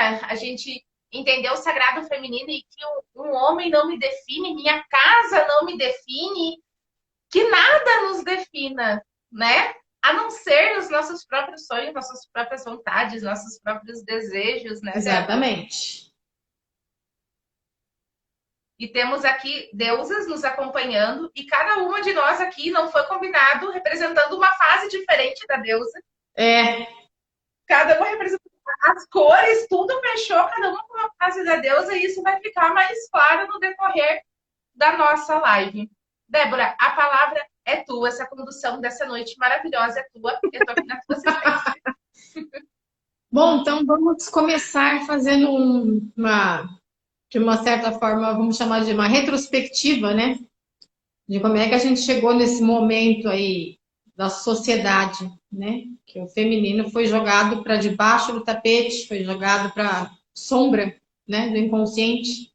a gente entender o sagrado feminino e que um homem não me define, minha casa não me define, que nada nos defina, né? A não ser os nossos próprios sonhos, nossas próprias vontades, nossos próprios desejos, né, Débora? Exatamente. E temos aqui deusas nos acompanhando, e cada uma de nós aqui não foi combinado representando uma fase diferente da deusa. É, Cada uma representando as cores, tudo fechou, cada uma com uma fase da deusa, e isso vai ficar mais claro no decorrer da nossa live. Débora, a palavra é tua, essa condução dessa noite maravilhosa é tua, eu estou aqui na tua assistência. bom, então vamos começar fazendo de uma certa forma, vamos chamar de uma retrospectiva, né? De como é que a gente chegou nesse momento aí da sociedade, né? Que o feminino foi jogado para debaixo do tapete, foi jogado para sombra, né? Do inconsciente,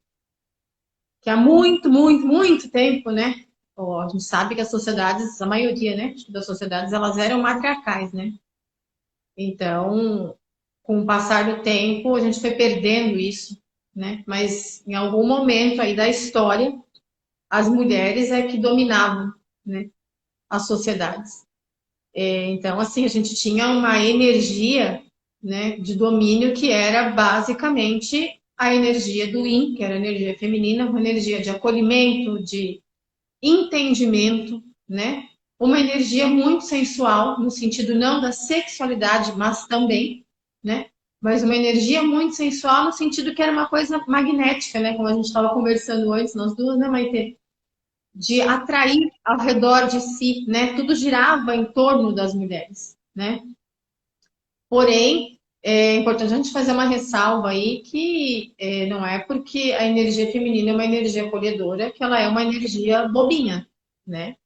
que há muito, muito, muito tempo, né? Ó, a gente sabe que as sociedades, a maioria, né? Das sociedades, elas eram matriarcais, né? Então, com o passar do tempo, a gente foi perdendo isso, né? Mas em algum momento aí da história, as mulheres é que dominavam, né, as sociedades. Então, assim, a gente tinha uma energia, né, de domínio que era basicamente a energia do yin, que era a energia feminina, uma energia de acolhimento, de entendimento, né? Uma energia muito sensual, no sentido não da sexualidade, mas também, né? Mas uma energia muito sensual no sentido que era uma coisa magnética, né? Como a gente estava conversando antes, nós duas, né, Maite? De atrair ao redor de si, né? Tudo girava em torno das mulheres, né? Porém, é importante a gente fazer uma ressalva aí que não é porque a energia feminina é uma energia acolhedora que ela é uma energia bobinha, né?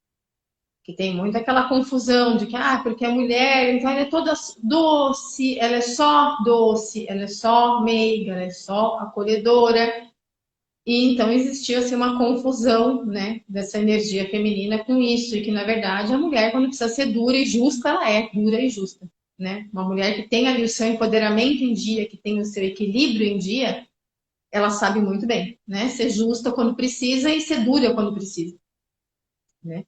Que tem muito aquela confusão de que, porque a mulher, então ela é toda doce, ela é só doce, ela é só meiga, ela é só acolhedora. E então existia assim, uma confusão, né, dessa energia feminina com isso, e que na verdade a mulher, quando precisa ser dura e justa, ela é dura e justa, né? Uma mulher que tem ali o seu empoderamento em dia, que tem o seu equilíbrio em dia, ela sabe muito bem, né? Ser justa quando precisa e ser dura quando precisa, né?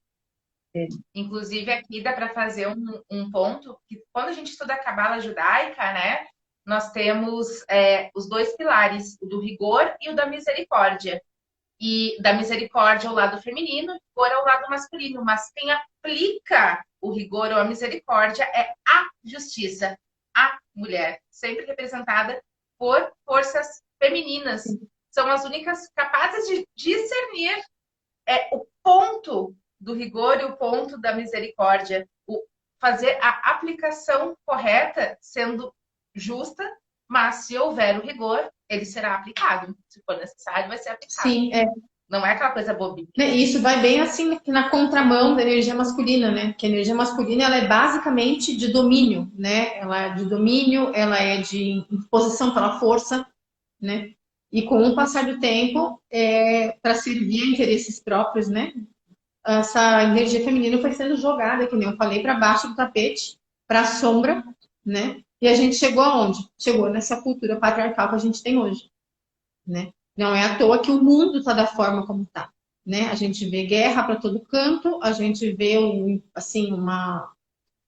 Inclusive, aqui dá para fazer um ponto que quando a gente estuda a cabala judaica, né, nós temos os dois pilares, o do rigor e o da misericórdia. E da misericórdia é o lado feminino, o rigor é o lado masculino. Mas quem aplica o rigor ou a misericórdia é a justiça, a mulher, sempre representada por forças femininas. São as únicas capazes de discernir o ponto do rigor e o ponto da misericórdia. Fazer a aplicação correta, sendo justa, mas se houver o rigor, ele será aplicado. Se for necessário, vai ser aplicado. Sim, Não é aquela coisa bobinha. né, e isso vai bem assim na contramão da energia masculina, né? Que a energia masculina ela é basicamente de domínio, né? Ela é de domínio, ela é de imposição pela força, né? E com o passar do tempo, para servir a interesses próprios, né? Essa energia feminina foi sendo jogada, que nem eu falei, para baixo do tapete, para a sombra, né? E a gente chegou aonde? Chegou nessa cultura patriarcal que a gente tem hoje, né? Não é à toa que o mundo está da forma como está, né? A gente vê guerra para todo canto, a gente vê assim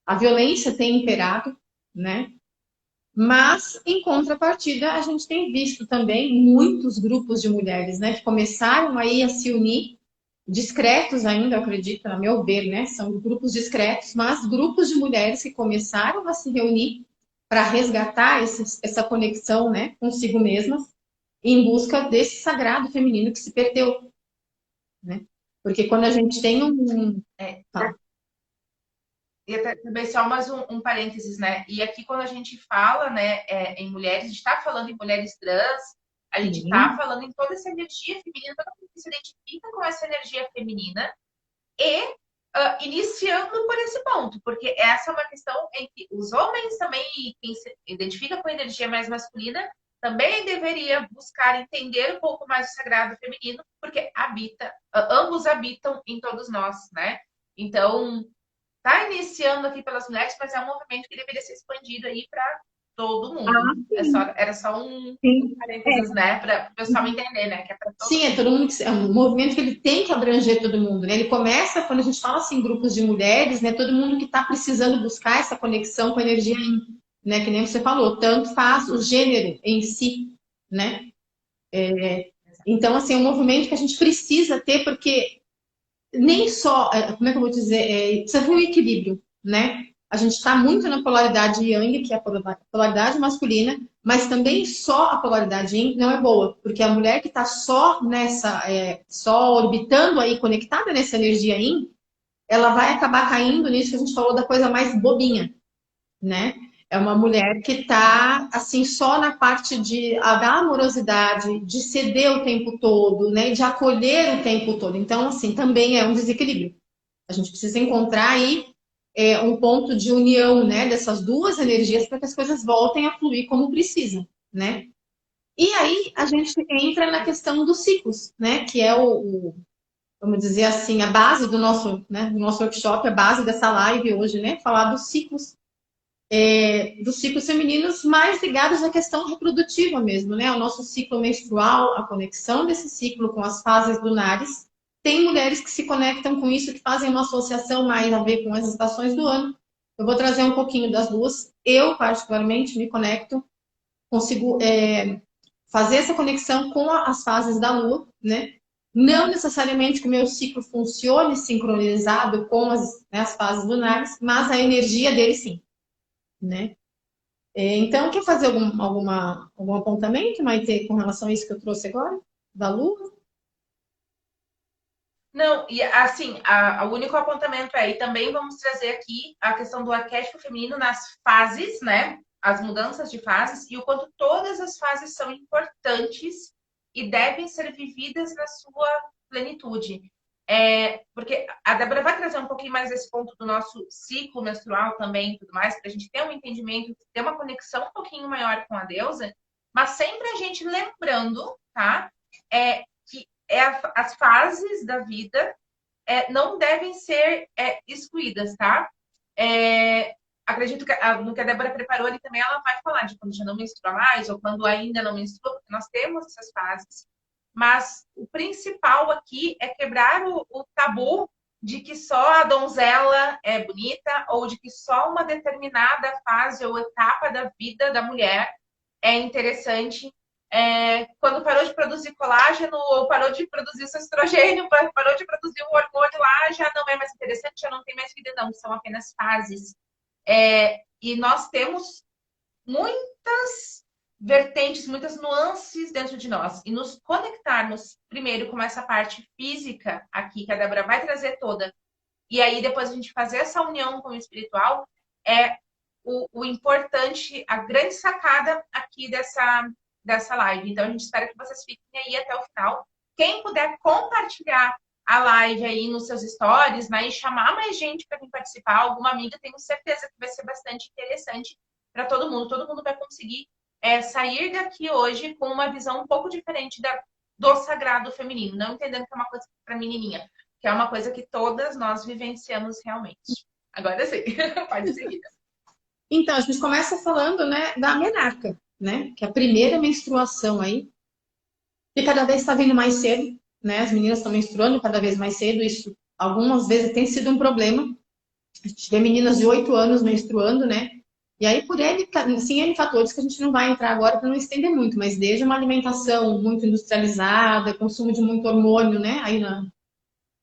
a violência tem imperado, né? Mas em contrapartida a gente tem visto também muitos grupos de mulheres, né, que começaram aí a se unir, discretos ainda, eu acredito, a meu ver, né? São grupos discretos, mas grupos de mulheres que começaram a se reunir para resgatar essa conexão, né, consigo mesmas em busca desse sagrado feminino que se perdeu, né? Porque quando a gente tem É, tá. e até também só mais um parênteses, né? E aqui quando a gente fala, né, em mulheres, a gente está falando em mulheres trans, a gente está Sim, falando em toda essa energia feminina, todo mundo que se identifica com essa energia feminina e iniciando por esse ponto, porque essa é uma questão em que os homens também, quem se identifica com a energia mais masculina, também deveria buscar entender um pouco mais o sagrado feminino, porque ambos habitam em todos nós, né? Então, está iniciando aqui pelas mulheres, mas é um movimento que deveria ser expandido aí para todo Ah, mundo. sim. Era só um Sim. parênteses, né, para o pessoal entender, né, que é para todo Sim, é mundo. todo mundo é um movimento que ele tem que abranger todo mundo, né? Ele começa quando a gente fala assim, grupos de mulheres, né? Todo mundo que está precisando buscar essa conexão com a energia, né? Que nem você falou, tanto faz o gênero em si, né? Então, assim, é um movimento que a gente precisa ter, porque nem só, como é que eu vou dizer, precisa ter um equilíbrio, né? A gente está muito na polaridade yang, que é a polaridade masculina, mas também só a polaridade yin não é boa, porque a mulher que está só nessa, só orbitando aí, conectada nessa energia yin, ela vai acabar caindo nisso que a gente falou da coisa mais bobinha, né? É uma mulher que está assim só na parte da amorosidade, de ceder o tempo todo, né? De acolher o tempo todo. Então, assim, também é um desequilíbrio. A gente precisa encontrar aí um ponto de união, né? Dessas duas energias para que as coisas voltem a fluir como precisa, né? E aí a gente entra na questão dos ciclos, né? Que é vamos dizer assim, a base do nosso, né? Do nosso workshop, a base dessa live hoje, né? Falar dos ciclos femininos mais ligados à questão reprodutiva mesmo, né? O nosso ciclo menstrual, a conexão desse ciclo com as fases lunares. Tem mulheres que se conectam com isso, que fazem uma associação mais a ver com as estações do ano. Eu vou trazer um pouquinho das duas. Eu, particularmente, me conecto, consigo fazer essa conexão com as fases da lua, né? Não necessariamente que o meu ciclo funcione sincronizado com as fases lunares, mas a energia dele sim, né? Então, quer fazer algum apontamento, Maite, com relação a isso que eu trouxe agora, da Lua? Não, e assim, o único apontamento é, e também vamos trazer aqui a questão do arquétipo feminino nas fases, né? As mudanças de fases e o quanto todas as fases são importantes e devem ser vividas na sua plenitude. Porque a Débora vai trazer um pouquinho mais esse ponto do nosso ciclo menstrual também e tudo mais, para a gente ter um entendimento, ter uma conexão um pouquinho maior com a deusa, mas sempre a gente lembrando, tá? As fases da vida não devem ser excluídas, tá? Acredito que no que a Débora preparou ali também, ela vai falar de quando já não menstrua mais ou quando ainda não menstrua, porque nós temos essas fases. Mas o principal aqui é quebrar o tabu de que só a donzela é bonita ou de que só uma determinada fase ou etapa da vida da mulher é interessante. Quando parou de produzir colágeno ou parou de produzir seu estrogênio, parou de produzir o hormônio lá, já não é mais interessante, já não tem mais vida, não, são apenas fases. E nós temos muitas vertentes, muitas nuances dentro de nós. E nos conectarmos primeiro com essa parte física aqui, que a Débora vai trazer toda, e aí depois a gente fazer essa união com o espiritual, é o importante, a grande sacada aqui dessa live. Então, a gente espera que vocês fiquem aí até o final. Quem puder compartilhar a live aí nos seus stories, né, e chamar mais gente para vir participar, alguma amiga, tenho certeza que vai ser bastante interessante para todo mundo. Todo mundo vai conseguir sair daqui hoje com uma visão um pouco diferente do sagrado feminino, não entendendo que é uma coisa para menininha, que é uma coisa que todas nós vivenciamos realmente. Agora sim, pode seguir. Então, a gente começa falando, né, da menarca, né? Que é a primeira menstruação aí, que cada vez está vindo mais cedo, né? As meninas estão menstruando cada vez mais cedo, isso algumas vezes tem sido um problema. A gente vê meninas de 8 anos menstruando, né? E aí, por ele, sim, N fatores que a gente não vai entrar agora para não estender muito, mas desde uma alimentação muito industrializada, consumo de muito hormônio, né? Aí na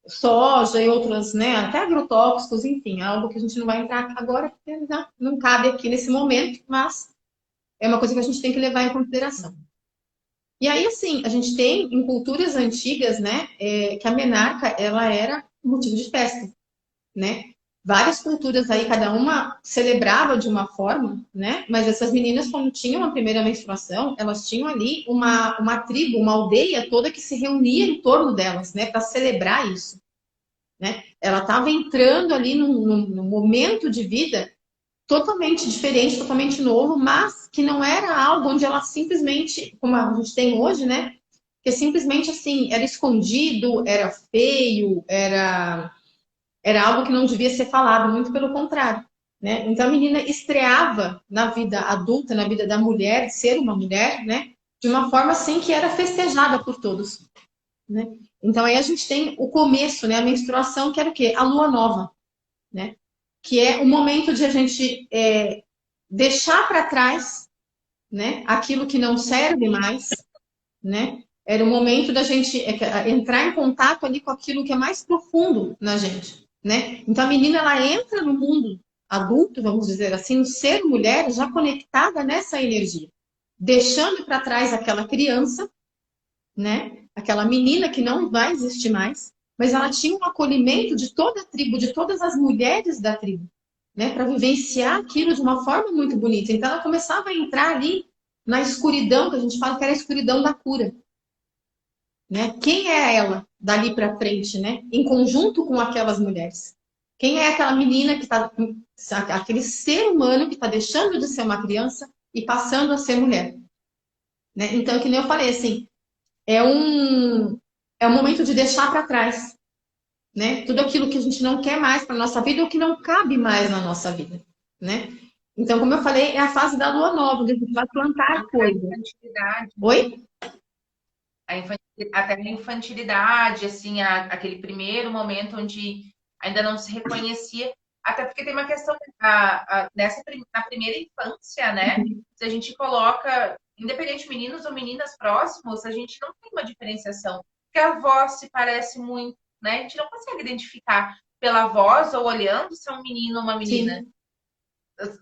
soja e outras, né? Até agrotóxicos, enfim, algo que a gente não vai entrar agora, porque não cabe aqui nesse momento, mas é uma coisa que a gente tem que levar em consideração. E aí, assim, a gente tem em culturas antigas, né, que a menarca, ela era motivo de festa, né? Várias culturas aí, cada uma celebrava de uma forma, né? Mas essas meninas, quando tinham a primeira menstruação, elas tinham ali uma tribo, uma aldeia toda que se reunia em torno delas, né? Para celebrar isso, né? Ela estava entrando ali num momento de vida totalmente diferente, totalmente novo, mas que não era algo onde ela simplesmente, como a gente tem hoje, né? Que simplesmente assim, era escondido, era feio, era algo que não devia ser falado, muito pelo contrário, né? Então a menina estreava na vida adulta, na vida da mulher, ser uma mulher, né? De uma forma assim que era festejada por todos, né? Então aí a gente tem o começo, né? A menstruação, que era o quê? A lua nova, né? Que é o momento de a gente deixar para trás, né? Aquilo que não serve mais, né? Era o momento da gente entrar em contato ali com aquilo que é mais profundo na gente, né? Então a menina ela entra no mundo adulto, vamos dizer assim, no ser mulher já conectada nessa energia, deixando para trás aquela criança, né? Aquela menina que não vai existir mais, mas ela tinha um acolhimento de toda a tribo, de todas as mulheres da tribo, né? Para vivenciar aquilo de uma forma muito bonita. Então ela começava a entrar ali na escuridão, que a gente fala que era a escuridão da cura, né? Quem é ela dali para frente, né? Em conjunto com aquelas mulheres. Quem é aquela menina que está, aquele ser humano que está deixando de ser uma criança e passando a ser mulher, né? Então, que nem eu falei, assim, é um, é um momento de deixar para trás, né? Tudo aquilo que a gente não quer mais para nossa vida ou que não cabe mais na nossa vida, né? Então, como eu falei, é a fase da lua nova, onde a gente vai plantar A coisas. infantilidade, Oi? até a infantilidade, assim, aquele primeiro momento onde ainda não se reconhecia, até porque tem uma questão na primeira infância, né? Se a gente coloca, independente meninos ou meninas próximos, a gente não tem uma diferenciação, porque a voz se parece muito, né? A gente não consegue identificar pela voz ou olhando se é um menino ou uma menina. Sim,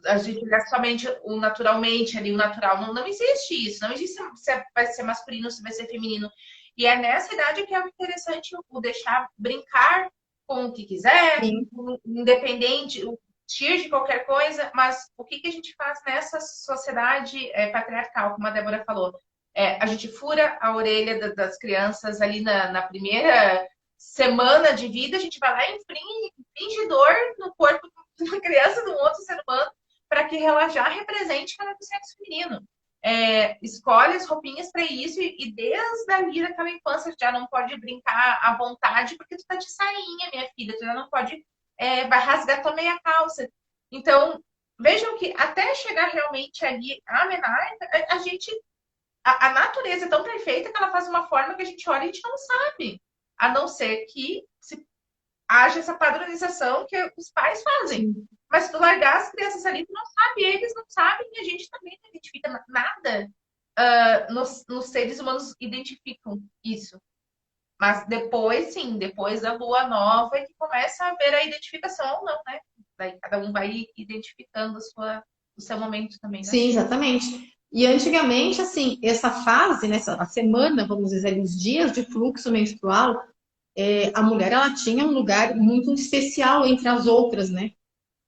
A gente olhar somente o naturalmente ali, o natural. Não, não existe isso. Não existe se vai ser masculino, se vai ser feminino. E é nessa idade que é interessante o deixar brincar com o que quiser, sim, independente, o tiro de qualquer coisa, mas o que a gente faz nessa sociedade patriarcal, como a Débora falou? A gente fura a orelha das crianças ali na primeira semana de vida, a gente vai lá e infringe dor no corpo de uma criança, de um outro ser humano, para que relajar represente cada do sexo feminino. Escolhe as roupinhas para isso e desde ali daquela infância já não pode brincar à vontade porque tu tá de sainha, minha filha, tu já não pode, vai rasgar tua meia calça. Então, vejam que até chegar realmente ali a menarca, a gente, a natureza é tão perfeita que ela faz uma forma que a gente olha e a gente não sabe. A não ser que se haja essa padronização que os pais fazem. sim. Mas se tu largar as crianças ali, tu não sabe, eles não sabem, e a gente também não identifica nada. Nos seres humanos identificam isso. Mas depois, sim, depois da lua nova é que começa a haver a identificação ou não, né? Daí cada um vai identificando o seu momento também, né? Sim, exatamente. E antigamente, assim, essa fase, né, a semana, vamos dizer, os dias de fluxo menstrual, a mulher ela tinha um lugar muito especial entre as outras, né?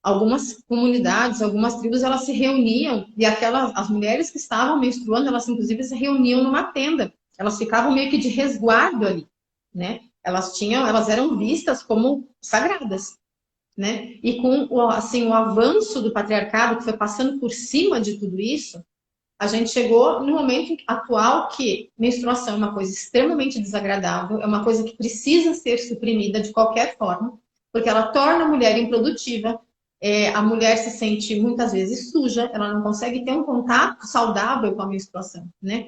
Algumas comunidades, algumas tribos, elas se reuniam e as mulheres que estavam menstruando, elas inclusive se reuniam numa tenda. Elas ficavam meio que de resguardo ali, né? Elas eram vistas como sagradas, né? E com assim, o avanço do patriarcado que foi passando por cima de tudo isso, a gente chegou no momento atual que menstruação é uma coisa extremamente desagradável, é uma coisa que precisa ser suprimida de qualquer forma, porque ela torna a mulher improdutiva, a mulher se sente muitas vezes suja, ela não consegue ter um contato saudável com a menstruação, né?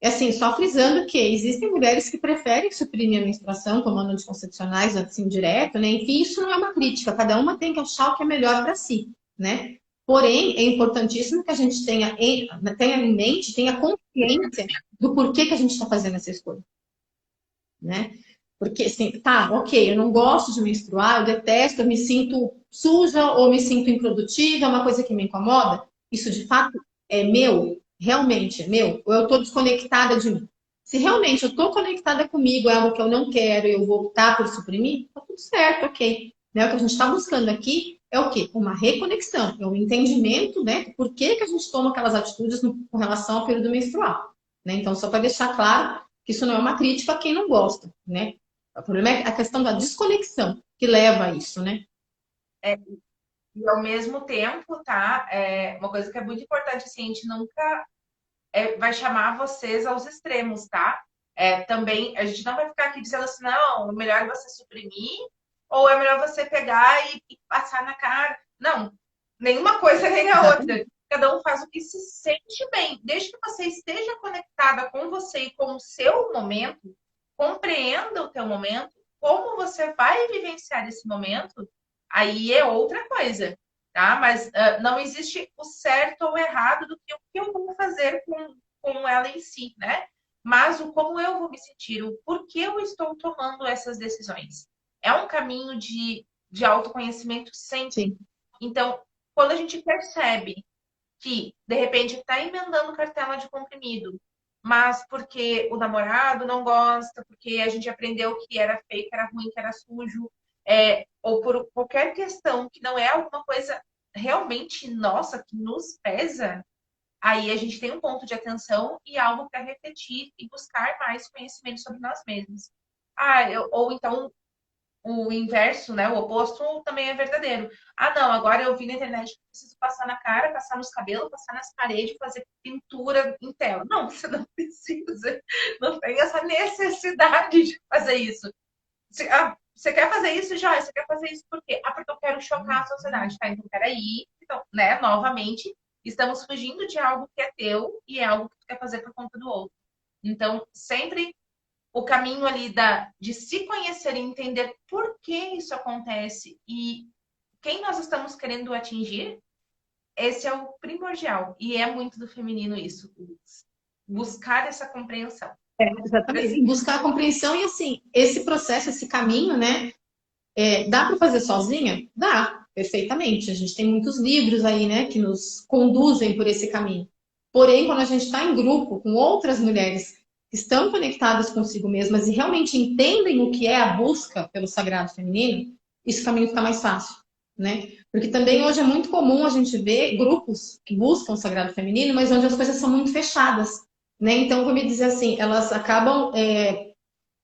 É assim, só frisando que existem mulheres que preferem suprimir a menstruação tomando anticoncepcionais assim direto, né? Enfim, isso não é uma crítica, cada uma tem que achar o que é melhor para si, né? Porém, é importantíssimo que a gente tenha em mente, tenha consciência do porquê que a gente está fazendo essa escolha, né? Porque, assim, tá, ok, eu não gosto de menstruar, eu detesto, eu me sinto suja ou me sinto improdutiva, é uma coisa que me incomoda. Isso, de fato, é meu? Realmente é meu? Ou eu estou desconectada de mim? Se realmente eu estou conectada comigo, é algo que eu não quero, eu vou optar por suprimir, tá tudo certo, ok. Né? O que a gente está buscando aqui é o quê? Uma reconexão, é um entendimento, né? Por que que a gente toma aquelas atitudes com relação ao período menstrual. Né? Então, só para deixar claro que isso não é uma crítica a quem não gosta, né? O problema é a questão da desconexão que leva a isso, né? E ao mesmo tempo, tá? Uma coisa que é muito importante, assim, a gente nunca vai chamar vocês aos extremos, tá? Também, a gente não vai ficar aqui dizendo assim, não, é melhor você suprimir, ou é melhor você pegar e passar na cara. Não. nenhuma coisa nem a Exatamente. outra. Cada um faz o que se sente bem. Desde que você esteja conectada com você e com o seu momento, compreenda o teu momento, como você vai vivenciar esse momento, aí é outra coisa, tá? Mas não existe o certo ou errado do que o que eu vou fazer com ela em si, né? Mas o como eu vou me sentir, o porquê eu estou tomando essas decisões. É um caminho de autoconhecimento sempre. Sim. Então, quando a gente percebe que, de repente, está emendando cartela de comprimido, mas porque o namorado não gosta, porque a gente aprendeu que era feio, que era ruim, que era sujo, ou por qualquer questão que não é alguma coisa realmente nossa, que nos pesa, aí a gente tem um ponto de atenção e algo para refletir e buscar mais conhecimento sobre nós mesmos. Ou então o inverso, né? O oposto também é verdadeiro. Ah, não, agora eu vi na internet que preciso passar na cara, passar nos cabelos, passar nas paredes, fazer pintura em tela. Não, você não precisa, não tem essa necessidade de fazer isso. Você quer fazer isso, já? Você quer fazer isso por quê? Ah, porque eu quero chocar a sociedade. Tá, então peraí. Então, né, novamente, estamos fugindo de algo que é teu e é algo que tu quer fazer por conta do outro. Então, sempre o caminho ali de se conhecer e entender por que isso acontece e quem nós estamos querendo atingir, esse é o primordial. E é muito do feminino isso, buscar essa compreensão. Exatamente. Buscar a compreensão e, assim, esse processo, esse caminho, né? Dá para fazer sozinha? Dá, perfeitamente. A gente tem muitos livros aí, né, que nos conduzem por esse caminho. Porém, quando a gente está em grupo com outras mulheres que estão conectadas consigo mesmas e realmente entendem o que é a busca pelo sagrado feminino, esse caminho fica mais fácil, né? Porque também hoje é muito comum a gente ver grupos que buscam o sagrado feminino, mas onde as coisas são muito fechadas, né? Então, vou me dizer assim, elas acabam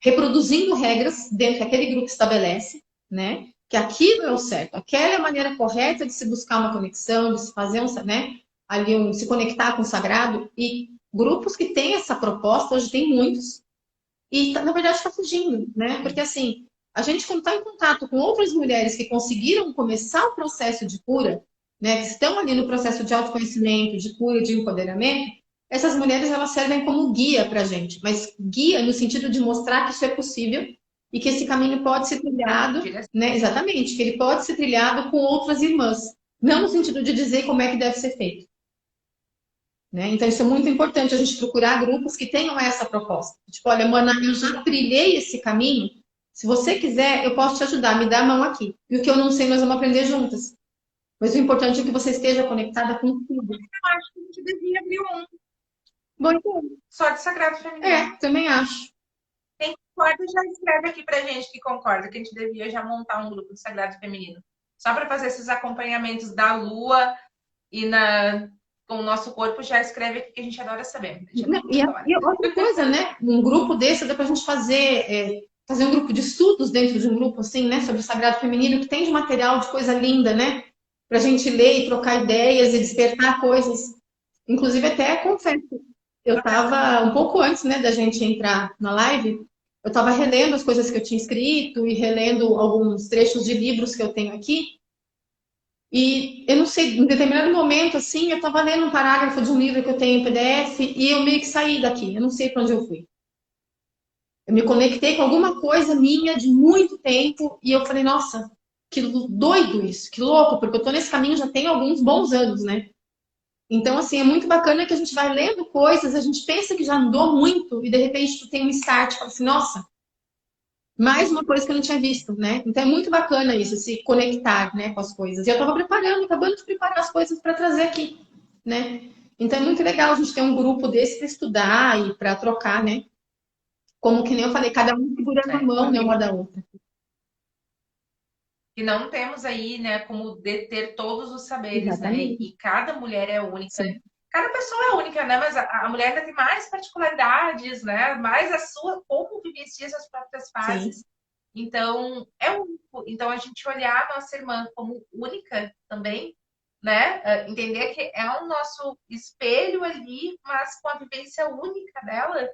reproduzindo regras dentro que aquele grupo estabelece, né? Que aquilo é o certo, aquela é a maneira correta de se buscar uma conexão, de se fazer né? Ali se conectar com o sagrado. E grupos que têm essa proposta, hoje tem muitos, e na verdade está fugindo, né? Porque assim, a gente quando está em contato com outras mulheres que conseguiram começar o processo de cura, né? Que estão ali no processo de autoconhecimento, de cura, de empoderamento, essas mulheres elas servem como guia para a gente, mas guia no sentido de mostrar que isso é possível e que esse caminho pode ser trilhado, né? Exatamente, que ele pode ser trilhado com outras irmãs, não no sentido de dizer como é que deve ser feito. Né? Então, isso é muito importante, a gente procurar grupos que tenham essa proposta. Tipo, olha, Mana, eu já trilhei esse caminho. Se você quiser, eu posso te ajudar, me dá a mão aqui. E o que eu não sei, nós vamos aprender juntas. Mas o importante é que você esteja conectada com tudo. Eu acho que a gente devia abrir um Bom, então, só de sagrado feminino. também acho. Quem concorda já escreve aqui pra gente que concorda que a gente devia já montar um grupo de sagrado feminino. Só para fazer esses acompanhamentos da lua e com o nosso corpo, já escreve aqui que a gente adora saber. E outra coisa, né? Um grupo desse dá pra gente fazer um grupo de estudos dentro de um grupo, assim, né? Sobre o sagrado feminino, que tem de material de coisa linda, né? Pra gente ler e trocar ideias e despertar coisas. Inclusive, até confesso, eu estava um pouco antes, né, da gente entrar na live, eu estava relendo as coisas que eu tinha escrito e relendo alguns trechos de livros que eu tenho aqui. E eu não sei, em determinado momento, assim, eu estava lendo um parágrafo de um livro que eu tenho em PDF e eu meio que saí daqui. Eu não sei para onde eu fui. Eu me conectei com alguma coisa minha de muito tempo e eu falei, nossa, que doido isso, que louco, porque eu estou nesse caminho já tem alguns bons anos, né? Então, assim, é muito bacana que a gente vai lendo coisas, a gente pensa que já andou muito e de repente tu tem um start, fala assim, nossa, mais uma coisa que eu não tinha visto, né? Então é muito bacana isso, se conectar, né, com as coisas. E eu estava preparando, acabando de preparar as coisas para trazer aqui, né? Então é muito legal a gente ter um grupo desse para estudar e para trocar, né? Como que nem eu falei, cada um segurando a mão, né, uma da outra. Que não temos aí, né, como deter todos os saberes, né? Exatamente. E cada mulher é única. Sim. Cada pessoa é única, né? Mas a mulher ainda tem mais particularidades, né? Mais a sua, como vivencia as próprias Sim. fases. Então, é único. Então, a gente olhar a nossa irmã como única também, né? Entender que é o nosso espelho ali, mas com a vivência única dela,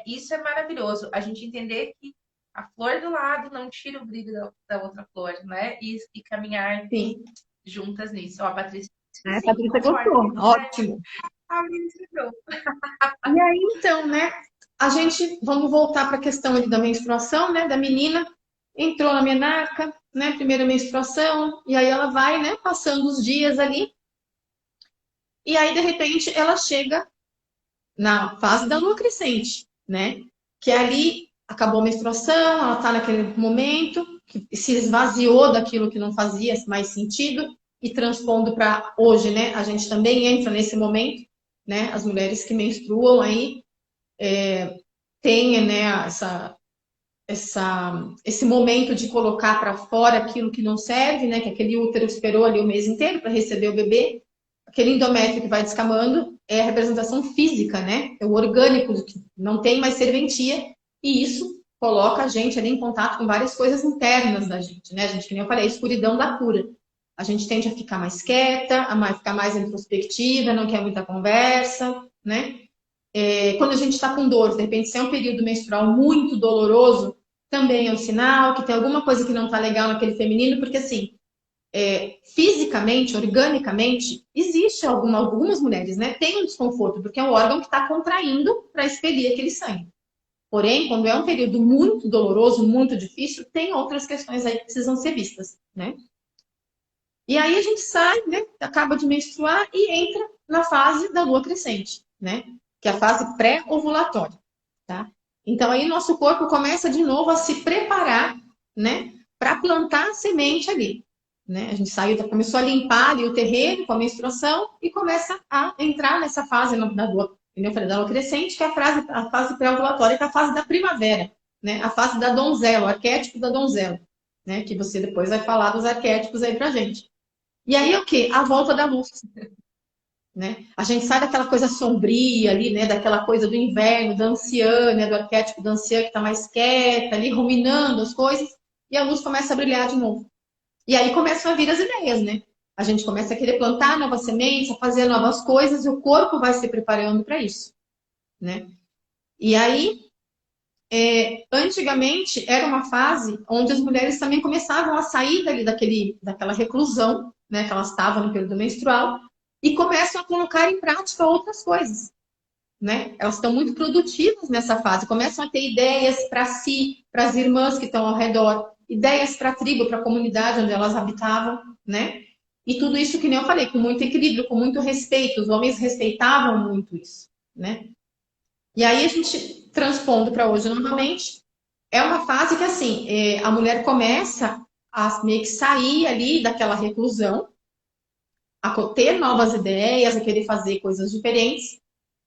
isso é maravilhoso. A gente entender que a flor do lado não tira o brilho da outra flor, né? E caminhar Sim. juntas nisso. Ó, a Patrícia disse que A sim, Patrícia concorda. gostou, ótimo. A Patrícia não. E aí, então, né, vamos voltar para a questão ali da menstruação, né, da menina, entrou na menarca, né, primeira menstruação, e aí ela vai, né, passando os dias ali, e aí, de repente, ela chega na fase da lua crescente, né, que ali acabou a menstruação, ela está naquele momento, que se esvaziou daquilo que não fazia mais sentido, e transpondo para hoje, né, a gente também entra nesse momento, né, as mulheres que menstruam aí, tem, né, esse momento de colocar para fora aquilo que não serve, né, que aquele útero esperou ali o mês inteiro para receber o bebê, aquele endométrio que vai descamando é a representação física, né, é o orgânico que não tem mais serventia, e isso coloca a gente ali em contato com várias coisas internas da gente, né, a gente, que nem eu falei, a escuridão da cura. A gente tende a ficar mais quieta, ficar mais introspectiva, não quer muita conversa, né? Quando a gente está com dor, de repente, se é um período menstrual muito doloroso, também é um sinal que tem alguma coisa que não está legal naquele feminino, porque assim, fisicamente, organicamente, existe algumas mulheres, né? Tem um desconforto, porque é um órgão que está contraindo para expelir aquele sangue. Porém, quando é um período muito doloroso, muito difícil, tem outras questões aí que precisam ser vistas, né? E aí a gente sai, né? Acaba de menstruar e entra na fase da lua crescente, né? Que é a fase pré-ovulatória, tá? Então aí nosso corpo começa de novo a se preparar, né? Para plantar a semente ali, né? A gente começou a limpar ali o terreno com a menstruação e começa a entrar nessa fase da lua, como eu falei, da lua crescente, que é a fase pré-ovulatória, que é a fase da primavera, né? A fase da donzela, o arquétipo da donzela, né? Que você depois vai falar dos arquétipos aí pra gente. E aí o quê? A volta da luz, né? A gente sai daquela coisa sombria ali, né? Daquela coisa do inverno, da anciã, né? Do arquétipo da anciã que está mais quieta ali, ruminando as coisas, e a luz começa a brilhar de novo. E aí começam a vir as ideias, né? A gente começa a querer plantar novas sementes, a fazer novas coisas, e o corpo vai se preparando para isso, né? E aí, antigamente, era uma fase onde as mulheres também começavam a sair dali daquela reclusão, né? Que elas estavam no período menstrual, e começam a colocar em prática outras coisas, né? Elas estão muito produtivas nessa fase, começam a ter ideias para si, para as irmãs que estão ao redor, ideias para a tribo, para a comunidade onde elas habitavam, né? E tudo isso que nem eu falei, com muito equilíbrio, com muito respeito. Os homens respeitavam muito isso, né? E aí a gente transpondo para hoje novamente, é uma fase que assim, a mulher começa a meio que sair ali daquela reclusão, a ter novas ideias, a querer fazer coisas diferentes.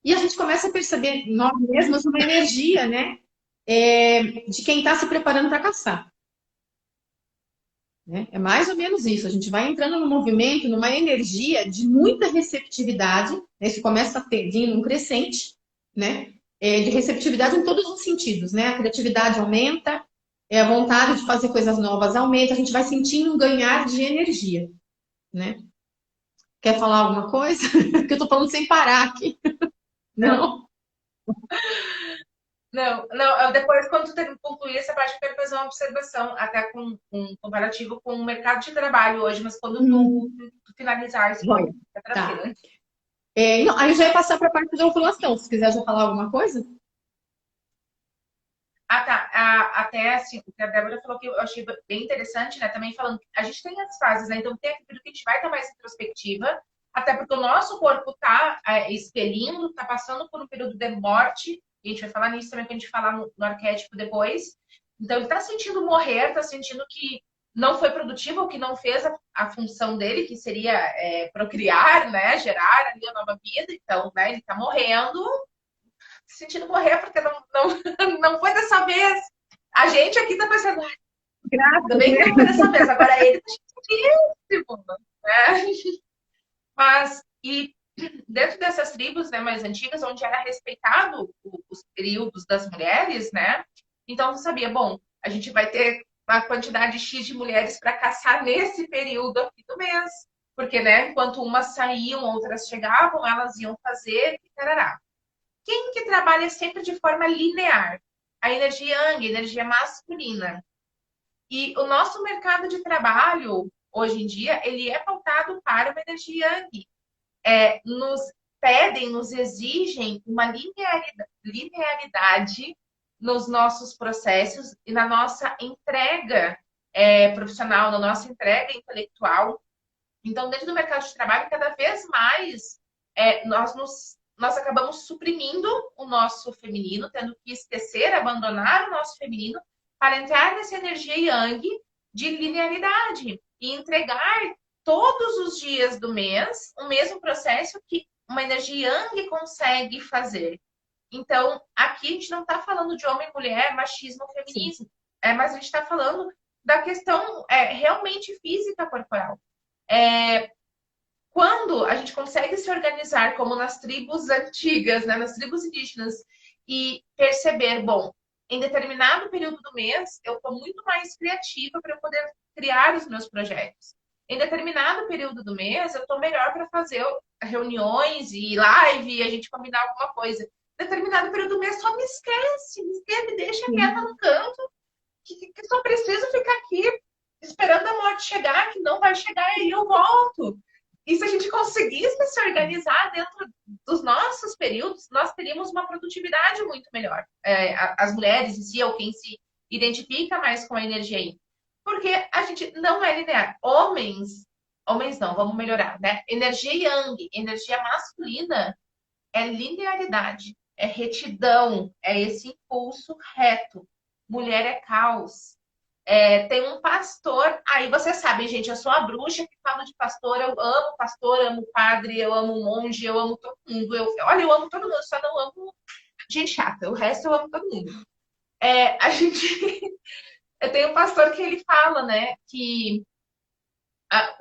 E a gente começa a perceber nós mesmos uma energia, né? De quem está se preparando para caçar. Né? É mais ou menos isso. A gente vai entrando no movimento, numa energia de muita receptividade. Né? Isso começa a ter vindo um crescente, né? De receptividade em todos os sentidos. Né? A criatividade aumenta, a vontade de fazer coisas novas aumenta, a gente vai sentindo um ganhar de energia. Né? Quer falar alguma coisa? Porque eu estou falando sem parar aqui. Não, Não? não. Depois, quando tu concluir essa parte, eu quero fazer uma observação, até com um comparativo com o mercado de trabalho hoje, mas quando tu finalizar esse Joia. ponto, fica Tá. tranquila. Não, aí eu já ia passar para a parte da ovulação. Se quiser já falar alguma coisa? Ah, tá. Até assim, o que a Débora falou que eu achei bem interessante, né? Também falando que a gente tem as fases, né? Então tem aquilo que a gente vai estar mais introspectiva, até porque o nosso corpo está expelindo, está passando por um período de morte, e a gente vai falar nisso também quando a gente falar no arquétipo depois. Então ele está sentindo morrer, está sentindo que não foi produtivo, ou que não fez a função dele, que seria procriar, né? Gerar ali a nova vida. Então, né? Ele está morrendo, sentindo morrer, porque não foi dessa vez. A gente aqui tá pensando, ainda Graças, bem que né? não foi dessa vez, agora ele tá chateadíssimo, né? Mas, e dentro dessas tribos, né, mais antigas, onde era respeitado os períodos das mulheres, né? Então, você sabia, bom, a gente vai ter uma quantidade X de mulheres para caçar nesse período aqui do mês. Porque, né, enquanto umas saíam, outras chegavam, elas iam fazer e tarará. Quem que trabalha sempre de forma linear? A energia yang, a energia masculina. E o nosso mercado de trabalho, hoje em dia, ele é pautado para uma energia Yang. Nos pedem, nos exigem uma linearidade nos nossos processos e na nossa entrega profissional, na nossa entrega intelectual. Então, dentro do mercado de trabalho, cada vez mais nós acabamos suprimindo o nosso feminino, tendo que esquecer, abandonar o nosso feminino para entrar nessa energia Yang de linearidade e entregar todos os dias do mês o mesmo processo que uma energia Yang consegue fazer. Então, aqui a gente não está falando de homem, mulher, machismo, feminismo, mas a gente está falando da questão realmente física corporal. Quando a gente consegue se organizar como nas tribos antigas, né, nas tribos indígenas, e perceber, bom, em determinado período do mês, eu estou muito mais criativa para poder criar os meus projetos. Em determinado período do mês, eu estou melhor para fazer reuniões e live e a gente combinar alguma coisa. Em determinado período do mês, só me esquece, me deixa quieta no canto, que só preciso ficar aqui esperando a morte chegar, que não vai chegar e eu volto. E se a gente conseguisse se organizar dentro dos nossos períodos, nós teríamos uma produtividade muito melhor. As mulheres em si, ou quem se identifica mais com a energia aí. Porque a gente não é linear. Homens não, vamos melhorar, né? Energia Yang, energia masculina, é linearidade, é retidão, é esse impulso reto. Mulher é caos. Tem um pastor, aí vocês sabem, gente, eu sou a bruxa que fala de pastor, eu amo padre, eu amo monge, eu amo todo mundo. Eu amo todo mundo, só não amo gente chata, o resto eu amo todo mundo. Eu tenho um pastor que ele fala, né, que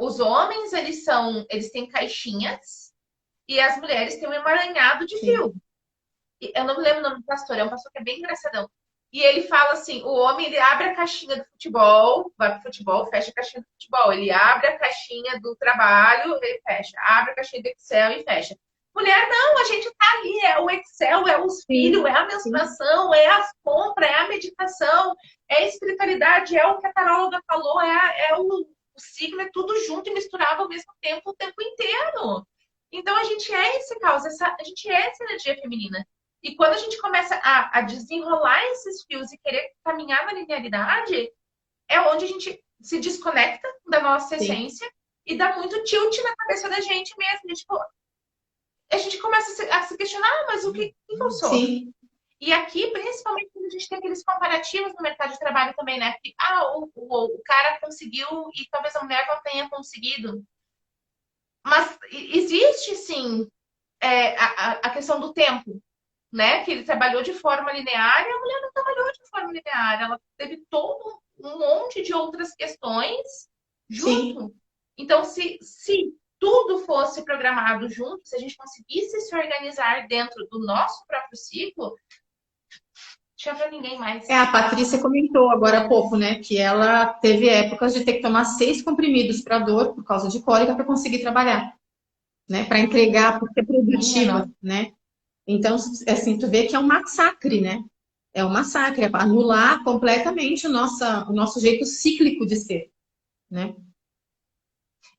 os homens, eles têm caixinhas e as mulheres têm um emaranhado de fio. Eu não me lembro o nome do pastor, é um pastor que é bem engraçadão. E ele fala assim, o homem, ele abre a caixinha do futebol, vai pro futebol, fecha a caixinha do futebol. Ele abre a caixinha do trabalho, ele fecha. Abre a caixinha do Excel e fecha. Mulher, não, a gente tá ali, é o Excel, é os filhos, é a menstruação, é as compras, é a medicação, é a espiritualidade, é o que a taróloga falou, é o signo, é tudo junto e misturado ao mesmo tempo, o tempo inteiro. Então, a gente é esse caos, a gente é essa energia feminina. E quando a gente começa a desenrolar esses fios e querer caminhar na linearidade, é onde a gente se desconecta da nossa essência e dá muito tilt na cabeça da gente mesmo. Tipo, a gente começa a se questionar, mas o que eu sou? Sim. E aqui, principalmente, quando a gente tem aqueles comparativos no mercado de trabalho também, né? Que, o cara conseguiu e talvez a mulher não tenha conseguido. Mas existe, sim, a questão do tempo. Né? Que ele trabalhou de forma linear e a mulher não trabalhou de forma linear. Ela teve todo um monte de outras questões junto. Sim. Então, se tudo fosse programado junto, se a gente conseguisse se organizar dentro do nosso próprio ciclo, não tinha pra ninguém mais. A Patrícia comentou agora há pouco, né? Que ela teve épocas de ter que tomar 6 comprimidos para dor por causa de cólica para conseguir trabalhar, né? Para entregar, para ser produtiva, né? Então, assim, tu vê que é um massacre, né? É um massacre, é anular completamente o nosso jeito cíclico de ser, né?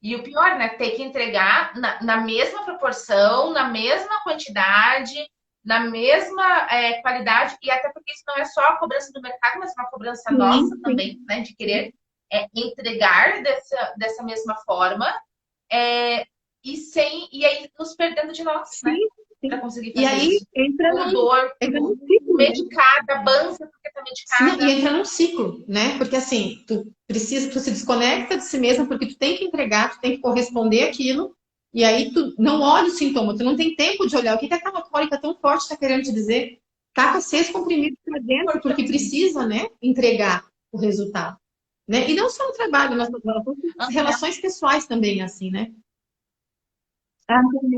E o pior, né? Ter que entregar na mesma proporção, na mesma quantidade, na mesma qualidade, e até porque isso não é só a cobrança do mercado, mas uma cobrança nossa também, né? De querer entregar dessa mesma forma, e aí nos perdendo de nós, né? Para conseguir fazer aí, isso. Entra num ciclo, medicada, bança porque tá medicada. E entra num ciclo, né? Porque assim, tu se desconecta de si mesma porque tu tem que entregar, tu tem que corresponder àquilo, e aí tu não olha o sintoma, tu não tem tempo de olhar o que aquela cólica tão forte está querendo te dizer. Taca 6 comprimidos para dentro, porque precisa, né? Entregar o resultado. Né? E não só no trabalho, nas relações pessoais também, assim, né?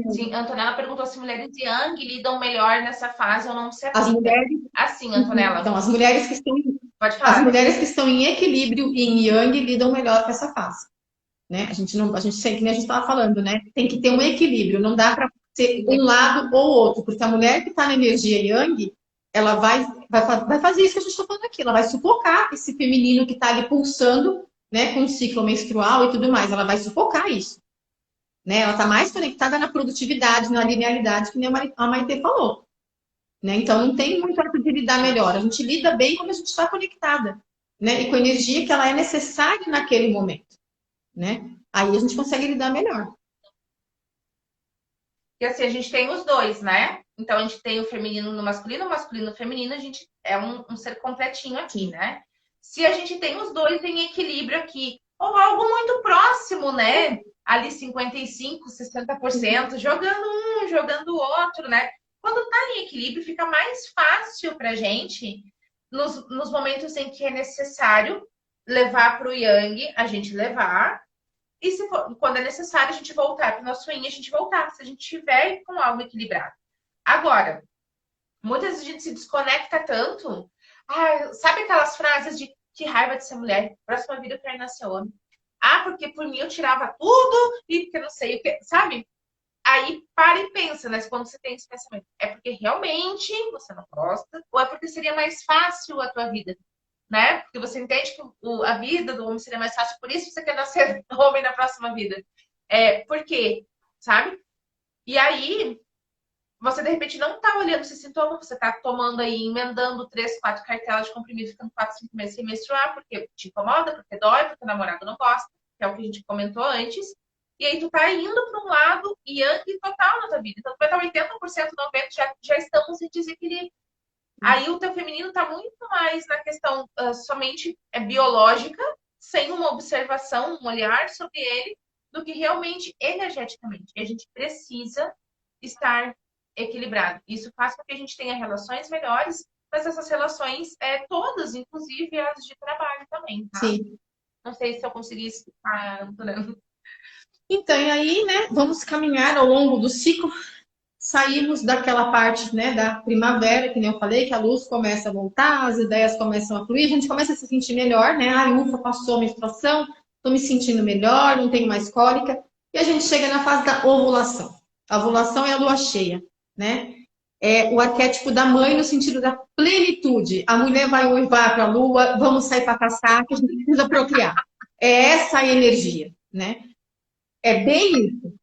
Sim, Antonella perguntou se mulheres Yang lidam melhor nessa fase ou não se aplica. As mulheres... Assim, Antonella. Então, as mulheres que estão... Pode falar. As mulheres que estão em equilíbrio e em Yang lidam melhor com essa fase. Né? A gente tem que nem a gente estava falando, né? Tem que ter um equilíbrio, não dá para ser um lado ou outro, porque a mulher que está na energia Yang, ela vai fazer isso que a gente está falando aqui, ela vai sufocar esse feminino que está ali pulsando né, com o ciclo menstrual e tudo mais, ela vai sufocar isso, né? Ela está mais conectada na produtividade, na linearidade, que nem a Maitê falou, né? Então não tem muito essa de lidar melhor. A gente lida bem quando a gente está conectada, né? E com a energia que ela é necessária naquele momento, né? Aí a gente consegue lidar melhor. E assim, a gente tem os dois, né? Então a gente tem o feminino no masculino, o masculino no feminino, a gente é um ser completinho aqui, né? Se a gente tem os dois em equilíbrio aqui, ou algo muito próximo, né? Ali 55, 60%, jogando um, jogando o outro, né? Quando tá em equilíbrio, fica mais fácil pra gente, nos momentos em que é necessário levar para o yang, a gente levar, e se for, quando é necessário a gente voltar para o nosso yin, a gente voltar, se a gente tiver com algo equilibrado. Agora, muitas vezes a gente se desconecta tanto. Ah, sabe aquelas frases de que raiva de ser mulher, próxima vida eu quero nascer homem. Ah, porque por mim eu tirava tudo e que eu não sei o que, sabe? Aí para e pensa, né? Quando você tem esse pensamento, é porque realmente você não gosta, ou é porque seria mais fácil a tua vida? Né? Porque você entende que a vida do homem seria mais fácil, por isso você quer nascer homem na próxima vida. Por quê? Sabe? E aí, você de repente não tá olhando esse sintoma, você tá tomando aí, emendando 3, 4 cartelas de comprimido, ficando 4, 5 meses sem menstruar, porque te incomoda, porque dói, porque o namorado não gosta, que é o que a gente comentou antes. E aí tu tá indo para um lado yang total na tua vida. Então tu vai estar 80%, 90%, já estamos em desequilíbrio. Aí o teu feminino está muito mais na questão somente biológica, sem uma observação, um olhar sobre ele, do que realmente energeticamente. E a gente precisa estar equilibrado. Isso faz com que a gente tenha relações melhores, mas essas relações, todas, inclusive as de trabalho também, tá? Sim. Não sei se eu consegui explicar, Antônio. Então, e aí, né, vamos caminhar ao longo do ciclo, saímos daquela parte, né, da primavera, que nem eu falei, que a luz começa a voltar, as ideias começam a fluir, a gente começa a se sentir melhor, né? Ai, ufa, passou a menstruação, tô me sentindo melhor, não tenho mais cólica. E a gente chega na fase da ovulação. A ovulação é a lua cheia, né? É o arquétipo da mãe no sentido da plenitude. A mulher vai uivar para a lua, vamos sair para caçar, que a gente precisa procriar. É essa a energia, né? É bem isso.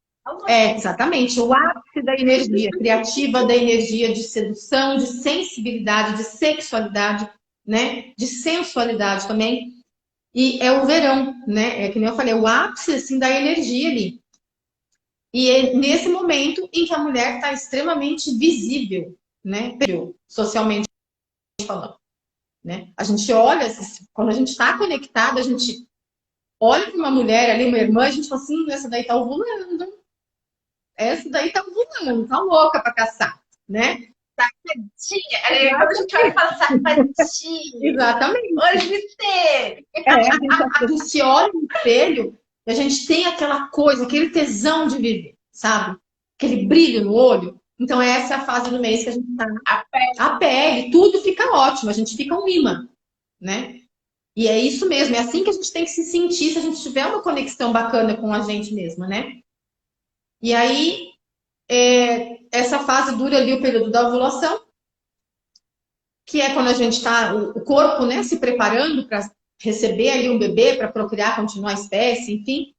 Exatamente. O ápice da energia criativa, da energia de sedução, de sensibilidade, de sexualidade, né? De sensualidade também. E é o verão, né? É que nem eu falei, o ápice assim, da energia ali. E é nesse momento em que a mulher está extremamente visível, né? Socialmente falando, né? A gente olha, quando a gente está conectada, a gente olha para uma mulher ali, uma irmã, a gente fala assim, essa daí tá ovulando. Essa daí tá ovulando, tá louca para caçar, né? Safadinha. Quando a gente vai falar safadinha. Exatamente. Hoje tem. A gente se olha no espelho e a gente tem aquela coisa, aquele tesão de viver, sabe? Aquele brilho no olho. Então, essa é a fase do mês que a gente tá. A pele, tudo fica ótimo, a gente fica um imã, né? E é isso mesmo, é assim que a gente tem que se sentir se a gente tiver uma conexão bacana com a gente mesma, né? E aí, essa fase dura ali o período da ovulação, que é quando a gente está, o corpo, né, se preparando para receber ali um bebê, para procriar, continuar a espécie, enfim.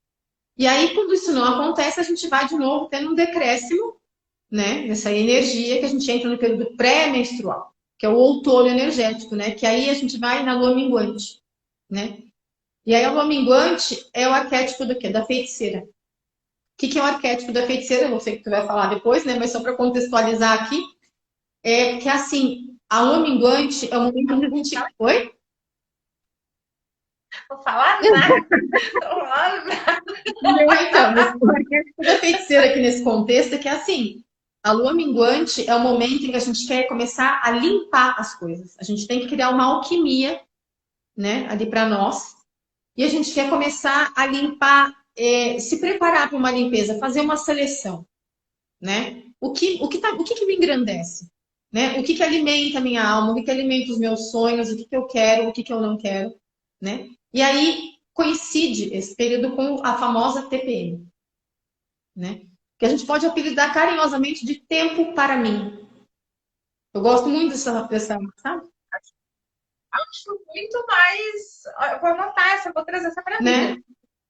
E aí, quando isso não acontece, a gente vai de novo tendo um decréscimo, né, nessa energia que a gente entra no período pré-menstrual, que é o outono energético, né, que aí a gente vai na lua minguante, né. E aí a lua minguante é o arquétipo do quê? Da feiticeira. O que é o arquétipo da feiticeira? Eu não sei o que tu vai falar depois, né, mas só para contextualizar aqui, é que assim, a lua minguante é o momento onde a gente. Oi? Vou falar nada. Não vou falar nada. Então, o arquétipo da feiticeira aqui nesse contexto é que assim, a lua minguante é o momento em que a gente quer começar a limpar as coisas. A gente tem que criar uma alquimia, né, ali para nós. E a gente quer começar a limpar, se preparar para uma limpeza, fazer uma seleção, né? O que me engrandece? Né? O que alimenta a minha alma? O que alimenta os meus sonhos? O que eu quero? O que eu não quero? Né? E aí coincide esse período com a famosa TPM, né? Que a gente pode apelidar carinhosamente de tempo para mim. Eu gosto muito dessa sabe? acho muito mais. Eu vou anotar essa, vou trazer essa pra né? mim,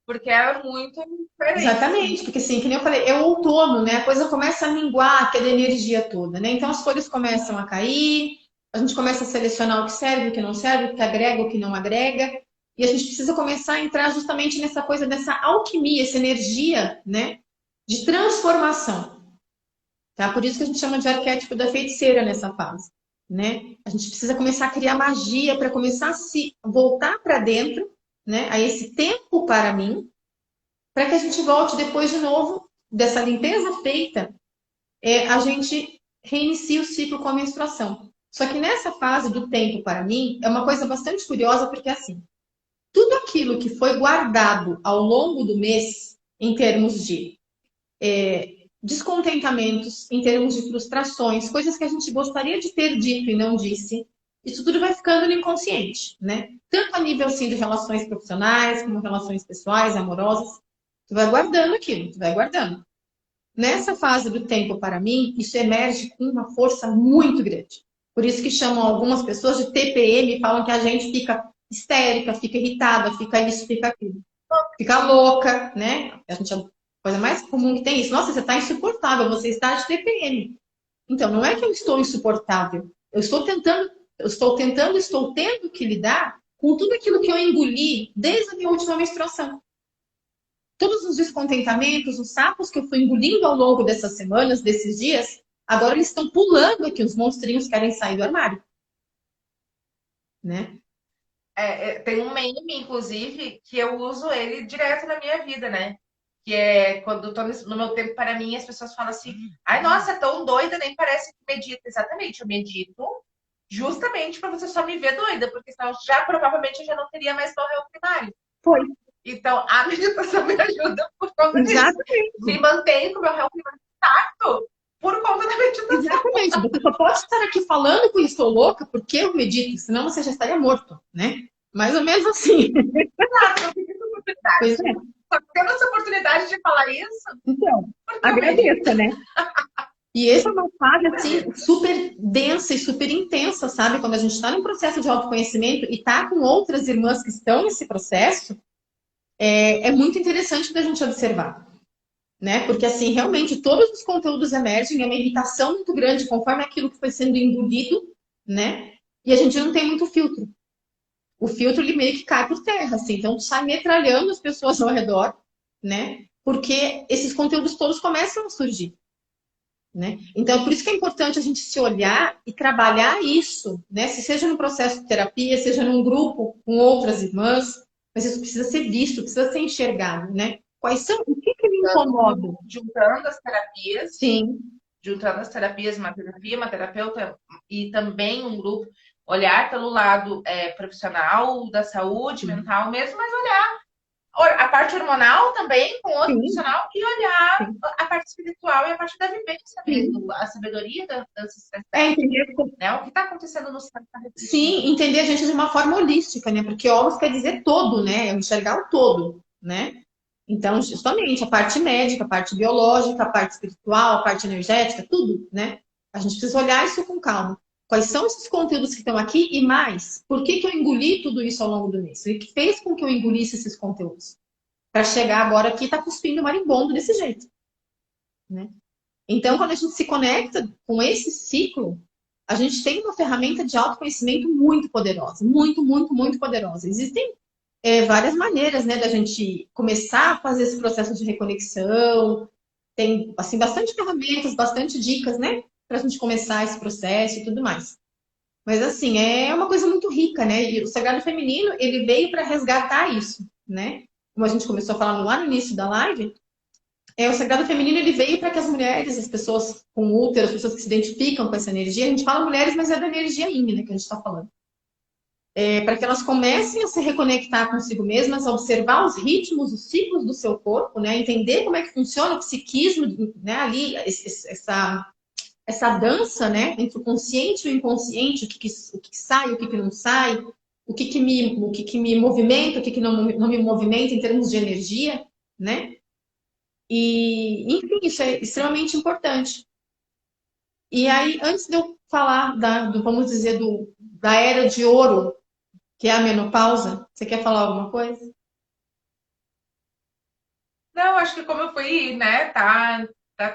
porque ela é muito diferente, sim. Exatamente, porque assim, que nem eu falei, é o outono, né? A coisa começa a minguar aquela energia toda, né? Então as folhas começam a cair, a gente começa a selecionar o que serve, o que não serve, o que agrega, o que não agrega, e a gente precisa começar a entrar justamente nessa coisa dessa alquimia, essa energia, né? De transformação, tá? Por isso que a gente chama de arquétipo da feiticeira nessa fase, né? A gente precisa começar a criar magia para começar a se voltar para dentro, né? A esse tempo para mim, para que a gente volte depois de novo dessa limpeza feita, a gente reinicia o ciclo com a menstruação. Só que nessa fase do tempo, para mim, é uma coisa bastante curiosa, porque assim, tudo aquilo que foi guardado ao longo do mês, em termos de descontentamentos, em termos de frustrações, coisas que a gente gostaria de ter dito e não disse, isso tudo vai ficando no inconsciente, né? Tanto a nível assim, de relações profissionais, como relações pessoais, amorosas. Tu vai guardando aquilo, tu vai guardando. Nessa fase do tempo, para mim, isso emerge com uma força muito grande. Por isso que chamam algumas pessoas de TPM, falam que a gente fica histérica, fica irritada, fica isso, fica aquilo. Fica louca, né? A gente, a coisa mais comum que tem isso. Nossa, você está insuportável, você está de TPM. Então, não é que eu estou insuportável. Estou tendo que lidar com tudo aquilo que eu engoli desde a minha última menstruação. Todos os descontentamentos, os sapos que eu fui engolindo ao longo dessas semanas, desses dias, agora eles estão pulando aqui, os monstrinhos querem sair do armário, né? Tem um meme, inclusive, que eu uso ele direto na minha vida, né? Que é quando eu tô no meu tempo para mim, as pessoas falam assim: ai, nossa, é tão doida, nem parece que medita. Exatamente, eu medito justamente para você só me ver doida, porque senão já provavelmente eu já não teria mais meu réu primário. Foi. Então, a meditação me ajuda por conta disso. Exatamente. Me mantém com o meu réu primário intacto por conta da meditação. Exatamente. Você só pode estar aqui falando que eu estou louca porque eu medito, senão você já estaria morto, né? Mais ou menos assim. Claro, não tem essa Pois oportunidade. é. Só tendo essa oportunidade de falar isso, Então, porque eu medito. agradeça, né? E essa é uma fase assim super densa e super intensa, sabe? Quando a gente está num processo de autoconhecimento e está com outras irmãs que estão nesse processo, é muito interessante da gente observar, né? Porque assim, realmente todos os conteúdos emergem, é uma irritação muito grande conforme aquilo que foi sendo engolido, né? E a gente não tem muito filtro. O filtro ele meio que cai por terra, assim, então sai metralhando as pessoas ao redor, né? Porque esses conteúdos todos começam a surgir. Né? Então, é por isso que é importante a gente se olhar e trabalhar isso, né? Se seja no processo de terapia, seja num grupo com outras irmãs, mas isso precisa ser visto, precisa ser enxergado, né? Quais são, o que que me incomoda? Juntando as terapias, Sim, uma terapia, uma terapeuta e também um grupo, olhar pelo lado profissional, da saúde mental mesmo, mas olhar a parte hormonal também com outro sim, profissional e olhar sim, a parte espiritual e a parte da vivência sim. mesmo, a sabedoria das É entender, né? O que está acontecendo no céu está refletindo. sim, entender a gente de uma forma holística, né? Porque holos quer dizer todo, né? É enxergar o todo, né? Então, justamente, a parte médica, a parte biológica, a parte espiritual, a parte energética, tudo, né? A gente precisa olhar isso com calma. Quais são esses conteúdos que estão aqui e mais? Por que que eu engoli tudo isso ao longo do mês? O que fez com que eu engolisse esses conteúdos? Para chegar agora aqui e tá cuspindo marimbondo desse jeito, né? Então, quando a gente se conecta com esse ciclo, a gente tem uma ferramenta de autoconhecimento muito poderosa, muito, muito, muito poderosa. Existem várias maneiras, né, da gente começar a fazer esse processo de reconexão. Tem, assim, bastante ferramentas, bastante dicas, né, para a gente começar esse processo e tudo mais. Mas, assim, é uma coisa muito rica, né? E o Sagrado Feminino, ele veio para resgatar isso, né? Como a gente começou a falar lá no início da live, o Sagrado Feminino, ele veio para que as mulheres, as pessoas com útero, as pessoas que se identificam com essa energia, a gente fala mulheres, mas é da energia yin, né, que a gente está falando. Para que elas comecem a se reconectar consigo mesmas, a observar os ritmos, os ciclos do seu corpo, né? Entender como é que funciona o psiquismo, né? Ali, essa dança, né? Entre o consciente e o inconsciente, o que sai, o que não sai, o que me movimenta, o que não me movimenta em termos de energia, né? E, enfim, isso é extremamente importante. E aí, antes de eu falar vamos dizer, da era de ouro que é a menopausa. Você quer falar alguma coisa? Não, acho que como eu fui, né, tá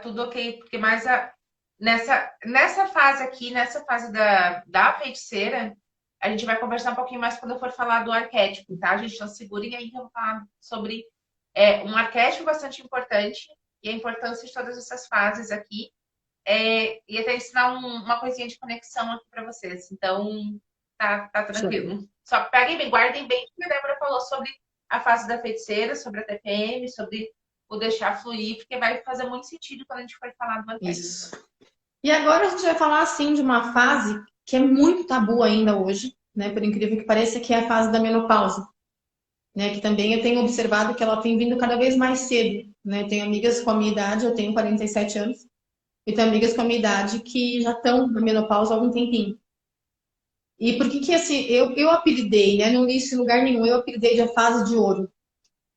tudo ok, porque nessa fase aqui, nessa fase da feiticeira, a gente vai conversar um pouquinho mais quando eu for falar do arquétipo, tá? A gente não segurem aí que eu vou falar sobre um arquétipo bastante importante e a importância de todas essas fases aqui. E até ensinar uma coisinha de conexão aqui para vocês. Então, tá Show. tranquilo. Só peguem bem, guardem bem que a Débora falou sobre a fase da feiticeira, sobre a TPM, sobre o deixar fluir, porque vai fazer muito sentido quando a gente for falar do arquétipo. Isso. E agora a gente vai falar assim de uma fase que é muito tabu ainda hoje, né? Por incrível que pareça, que é a fase da menopausa, né? Que também eu tenho observado que ela tem vindo cada vez mais cedo, né? Eu tenho amigas com a minha idade, eu tenho 47 anos, e tenho amigas com a minha idade que já estão na menopausa há algum tempinho. E por que que assim, eu apelidei, né? Não li isso em lugar nenhum, eu apelidei de a fase de ouro.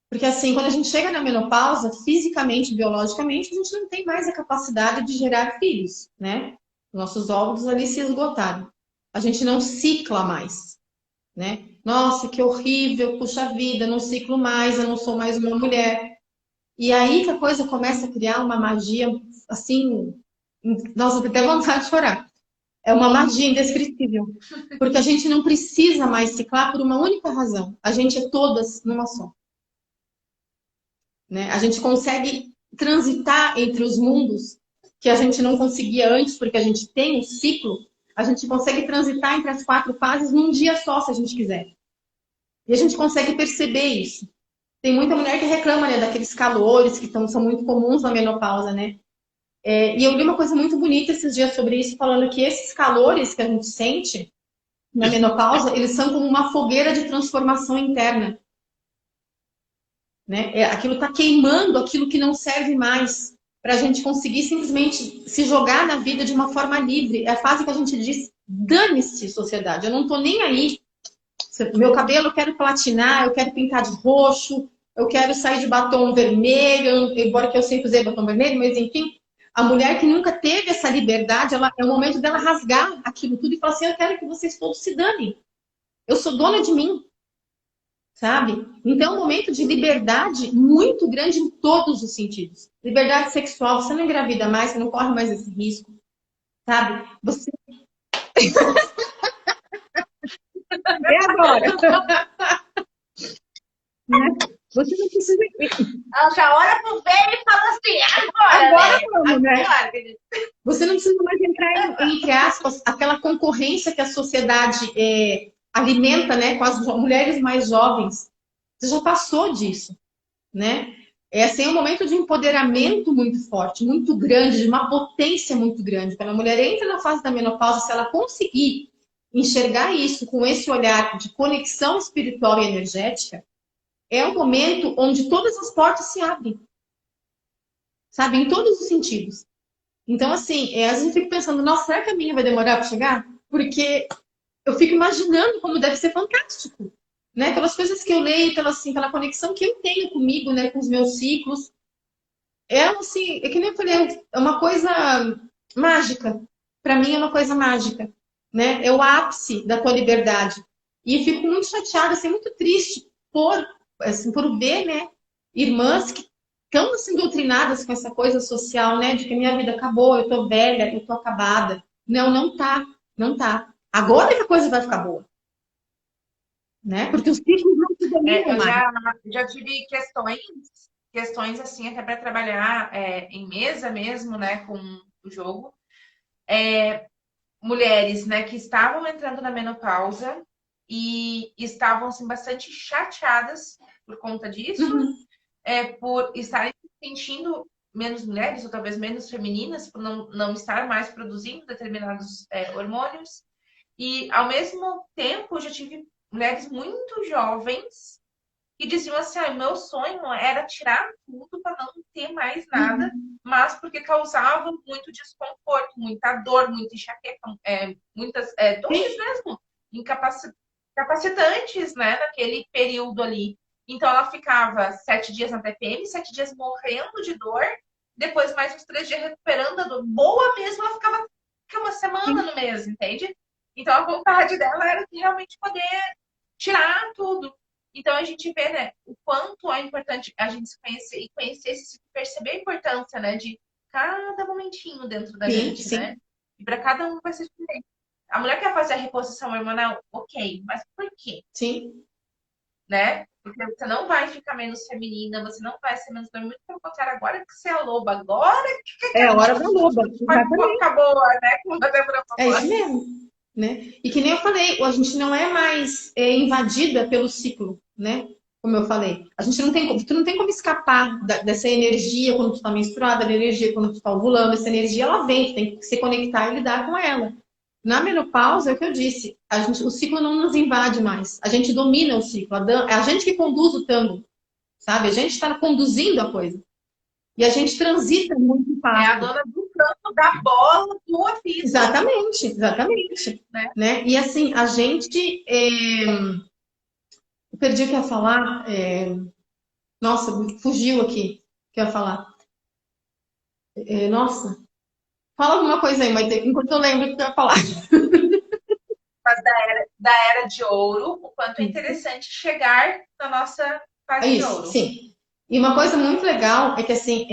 Porque assim, quando a gente chega na menopausa, fisicamente, biologicamente, a gente não tem mais a capacidade de gerar filhos, né? Nossos óvulos ali se esgotaram. A gente não cicla mais, né? Nossa, que horrível, puxa vida, não ciclo mais, eu não sou mais uma mulher. E aí que a coisa começa a criar uma magia, assim, nossa, eu tenho até vontade de chorar. É uma magia indescritível. Porque a gente não precisa mais ciclar por uma única razão. A gente é todas numa só. Né? A gente consegue transitar entre os mundos que a gente não conseguia antes, porque a gente tem um ciclo. A gente consegue transitar entre as 4 fases num dia só, se a gente quiser. E a gente consegue perceber isso. Tem muita mulher que reclama, né, daqueles calores que são muito comuns na menopausa, né? E eu li uma coisa muito bonita esses dias sobre isso, falando que esses calores que a gente sente na menopausa, eles são como uma fogueira de transformação interna. Né? Aquilo está queimando aquilo que não serve mais para a gente conseguir simplesmente se jogar na vida de uma forma livre. É a fase que a gente diz, dane-se, sociedade, eu não estou nem aí. Meu cabelo eu quero platinar, eu quero pintar de roxo, eu quero sair de batom vermelho, embora que eu sempre usei batom vermelho, mas enfim, a mulher que nunca teve essa liberdade, é o momento dela rasgar aquilo tudo e falar assim, eu quero que vocês todos se danem. Eu sou dona de mim, sabe? Então, é um momento de liberdade muito grande em todos os sentidos. Liberdade sexual, você não engravida mais, você não corre mais esse risco, sabe? Você é agora, né? Você não precisa. Ela já olha pro velho e fala assim, agora, né? Vamos, né? Agora. Você não precisa mais entrar entre aspas, aquela concorrência que a sociedade alimenta, né, com as mulheres mais jovens. Você já passou disso, né? É assim, um momento de empoderamento muito forte, muito grande, de uma potência muito grande. Quando a mulher entra na fase da menopausa, se ela conseguir enxergar isso com esse olhar de conexão espiritual e energética, é um momento onde todas as portas se abrem, sabe? Em todos os sentidos. Então, assim, às vezes eu fico pensando, nossa, será que a minha vai demorar para chegar? Porque eu fico imaginando como deve ser fantástico, né? Pelas coisas que eu leio, pela conexão que eu tenho comigo, né? Com os meus ciclos. É assim, é que nem eu falei, é uma coisa mágica. Para mim é uma coisa mágica, né? É o ápice da tua liberdade. E fico muito chateada, assim, muito triste por ver, né? Irmãs que estão assim doutrinadas com essa coisa social, né? De que minha vida acabou, eu tô velha, eu tô acabada. Não, não tá, não tá. Agora que a coisa vai ficar boa, né? Porque os ciclos não se dominam Eu mais. já tive questões assim, até para trabalhar em mesa mesmo, né, com o jogo. Mulheres, né, que estavam entrando na menopausa e estavam assim, bastante chateadas por conta disso, Uhum. por estarem se sentindo menos mulheres, ou talvez menos femininas, por não estar mais produzindo determinados hormônios. E, ao mesmo tempo, eu já tive mulheres muito jovens que diziam assim: ah, meu sonho era tirar tudo para não ter mais nada, Uhum. mas porque causava muito desconforto, muita dor, muita enxaqueca, muitas dores Sim. mesmo, incapacitantes, né, naquele período ali. Então ela ficava 7 dias na TPM, 7 dias morrendo de dor, depois mais uns 3 dias recuperando a dor. Boa mesmo, ela ficava uma semana no mês, entende? Então a vontade dela era de realmente poder tirar tudo. Então a gente vê, né, o quanto é importante a gente se conhecer e conhecer, se perceber a importância, né, de cada momentinho dentro da Sim, gente, sim, né? E para cada um vai ser diferente. A mulher quer fazer a reposição hormonal, ok, mas por quê? sim. Né? Porque você não vai ficar menos feminina, você não vai ser menos feminina, muito pelo contrário, agora que você é a loba, agora É a hora da loba, vai exatamente. ficar boa, né? Como a Débora É falou. isso mesmo, né? E que nem eu falei, a gente não é mais invadida pelo ciclo, né? Como eu falei, a gente não tem, tu não tem como escapar dessa energia quando tu tá menstruada, da energia quando tu tá ovulando, essa energia ela vem, tu tem que se conectar e lidar com ela. Na menopausa, é o que eu disse, o ciclo não nos invade mais, a gente domina o ciclo, é a gente que conduz o tango, sabe? A gente está conduzindo a coisa. E a gente transita muito É a fácil. dona do campo da bola do apito, Exatamente, exatamente. né? Né? E assim, a gente. Eu perdi o que eu ia falar. Nossa, fugiu aqui o que eu ia falar. Nossa, fala alguma coisa aí, Maite, enquanto eu lembro o que eu ia falar. Da era de ouro, o quanto é interessante chegar na nossa É fase de isso, ouro. sim. E uma coisa muito legal é que, assim,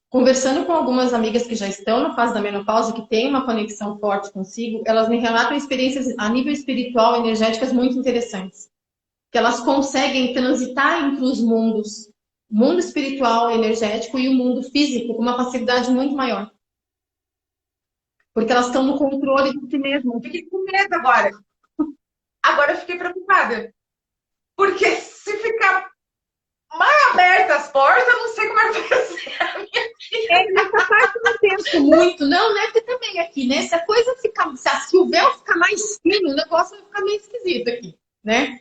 conversando com algumas amigas que já estão na fase da menopausa, que têm uma conexão forte consigo, elas me relatam experiências a nível espiritual, energéticas muito interessantes. Que elas conseguem transitar entre os mundos, o mundo espiritual, energético e o mundo físico, com uma facilidade muito maior. Porque elas estão no controle de si mesmas. Fiquei com medo agora. Agora eu fiquei preocupada. Porque se ficar mais abertas as portas, eu não sei como é que vai ser a minha vida. Nessa parte eu não penso muito, não, né? Porque também aqui, né? Se a coisa ficar, se o véu ficar mais fino, o negócio vai ficar meio esquisito aqui, né?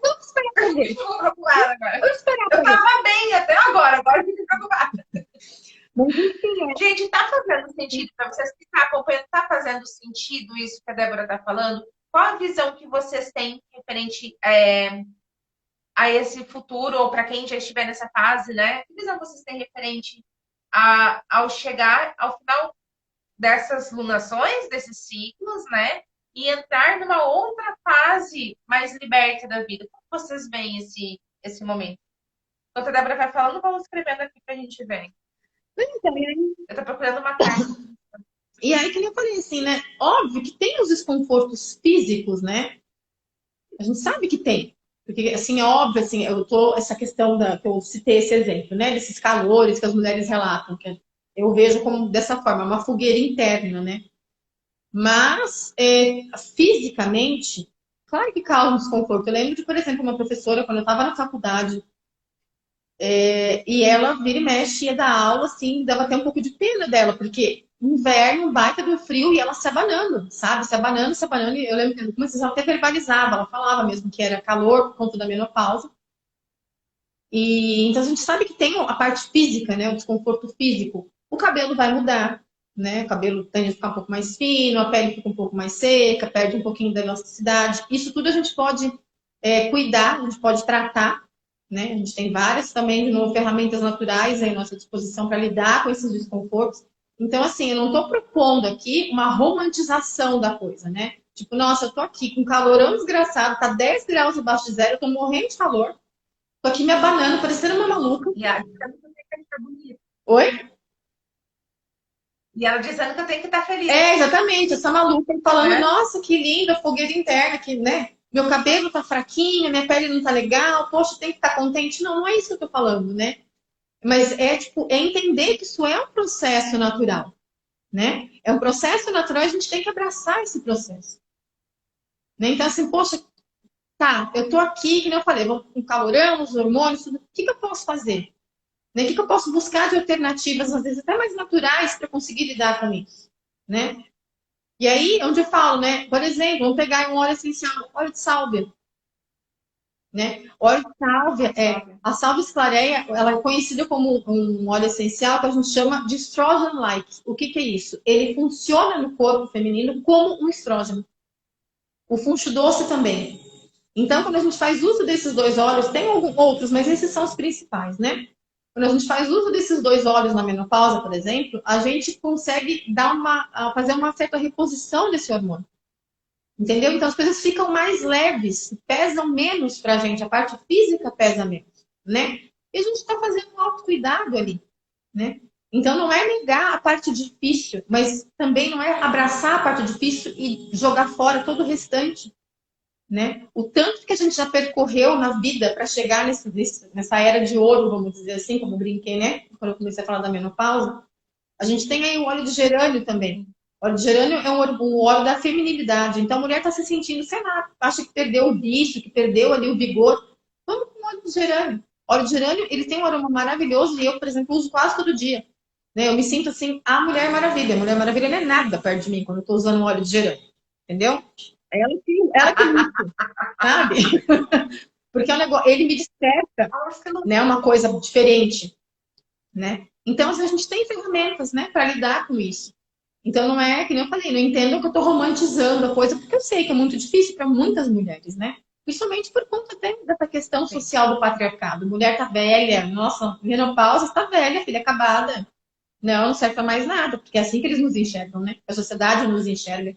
Vamos esperar pra ver. Fico preocupada agora. Vamos esperar Eu pra ver. tava bem até agora eu fico preocupada. Mas enfim, Gente, tá fazendo sentido para vocês que estão acompanhando? Tá fazendo sentido isso que a Débora tá falando? Qual a visão que vocês têm referente a esse futuro, ou para quem já estiver nessa fase, né? Que visão vocês têm referente ao chegar ao final dessas lunações, desses ciclos, né? E entrar numa outra fase mais liberta da vida? Como vocês veem esse momento? Enquanto a Débora vai falando, vamos escrevendo aqui pra gente ver. Eu tô procurando uma carta. e aí, que nem eu falei assim, né? Óbvio que tem os desconfortos físicos, né? A gente sabe que tem. Porque, assim, é óbvio, assim, essa questão que eu citei esse exemplo, né? Desses calores que as mulheres relatam, que eu vejo como dessa forma, uma fogueira interna, né? Mas, fisicamente, claro que causa um desconforto. Eu lembro de, por exemplo, uma professora, quando eu estava na faculdade, e ela vira e mexe, ia dar aula, assim, dava até um pouco de pena dela, porque inverno, baita do frio, e ela se abanando, sabe? Se abanando, e eu lembro que algumas vezes ela até verbalizava, ela falava mesmo que era calor por conta da menopausa. E então a gente sabe que tem a parte física, né? O desconforto físico. O cabelo vai mudar, né? O cabelo tende a ficar um pouco mais fino, a pele fica um pouco mais seca, perde um pouquinho da elasticidade. Isso tudo a gente pode cuidar, a gente pode tratar, né? A gente tem várias também, de novo, ferramentas naturais à nossa disposição para lidar com esses desconfortos. Então, assim, eu não estou propondo aqui uma romantização da coisa, né? Tipo, nossa, eu tô aqui com calorão desgraçado, tá 10 graus abaixo de zero, eu tô morrendo de calor. Tô aqui me abanando, parecendo uma maluca. E ela dizendo que eu tenho que estar bonita. Oi? E ela dizendo que eu tenho que estar feliz. Exatamente, essa maluca falando, Né? nossa, que linda, fogueira interna, que, né? Meu cabelo tá fraquinho, minha pele não tá legal, poxa, tem que estar contente. Não, não é isso que eu tô falando, né? Mas tipo, é entender que isso é um processo natural, né? É um processo natural, a gente tem que abraçar esse processo. Né? Então, assim, poxa, tá, eu tô aqui, que nem eu falei, vou com calorão, os hormônios, tudo. O que eu posso fazer? Né? O que eu posso buscar de alternativas, às vezes até mais naturais, para conseguir lidar com isso? Né? E aí, onde eu falo, né? Por exemplo, vamos pegar um óleo essencial, óleo de sálvia. Né? Óleo de sálvia, a sálvia esclareia, ela é conhecida como um óleo essencial que a gente chama de estrogen-like. O que é isso? Ele funciona no corpo feminino como um estrógeno. O funcho doce também. Então, quando a gente faz uso desses dois óleos, tem alguns outros, mas esses são os principais, né? Quando a gente faz uso desses dois óleos na menopausa, por exemplo, a gente consegue fazer uma certa reposição desse hormônio. Entendeu? Então as coisas ficam mais leves, pesam menos para a gente, a parte física pesa menos, né? E a gente está fazendo um autocuidado ali, né? Então não é negar a parte difícil, mas também não é abraçar a parte difícil e jogar fora todo o restante, né? O tanto que a gente já percorreu na vida para chegar nessa era de ouro, vamos dizer assim, como eu brinquei, né? Quando eu comecei a falar da menopausa, a gente tem aí o óleo de gerânio também. O óleo de gerânio é um óleo da feminilidade. Então a mulher está se sentindo, sei lá, acha que perdeu o vício, que perdeu ali o vigor. Vamos com óleo de gerânio. O óleo de gerânio, ele tem um aroma maravilhoso e eu, por exemplo, uso quase todo dia. Né? Eu me sinto assim, a Mulher Maravilha. A Mulher Maravilha não é nada perto de mim quando eu estou usando um óleo de gerânio. Entendeu? Ela que luta, sabe? Porque é um negócio, ele me desperta, né, uma coisa diferente, né? Então, assim, a gente tem ferramentas, né, para lidar com isso. Então, não é, que nem eu falei, não entendo que eu estou romantizando a coisa, porque eu sei que é muito difícil para muitas mulheres, né? Principalmente por conta até dessa questão social do patriarcado. Mulher tá velha, nossa, menopausa, está velha, filha acabada. Não serve para mais nada, porque é assim que eles nos enxergam, né? A sociedade nos enxerga.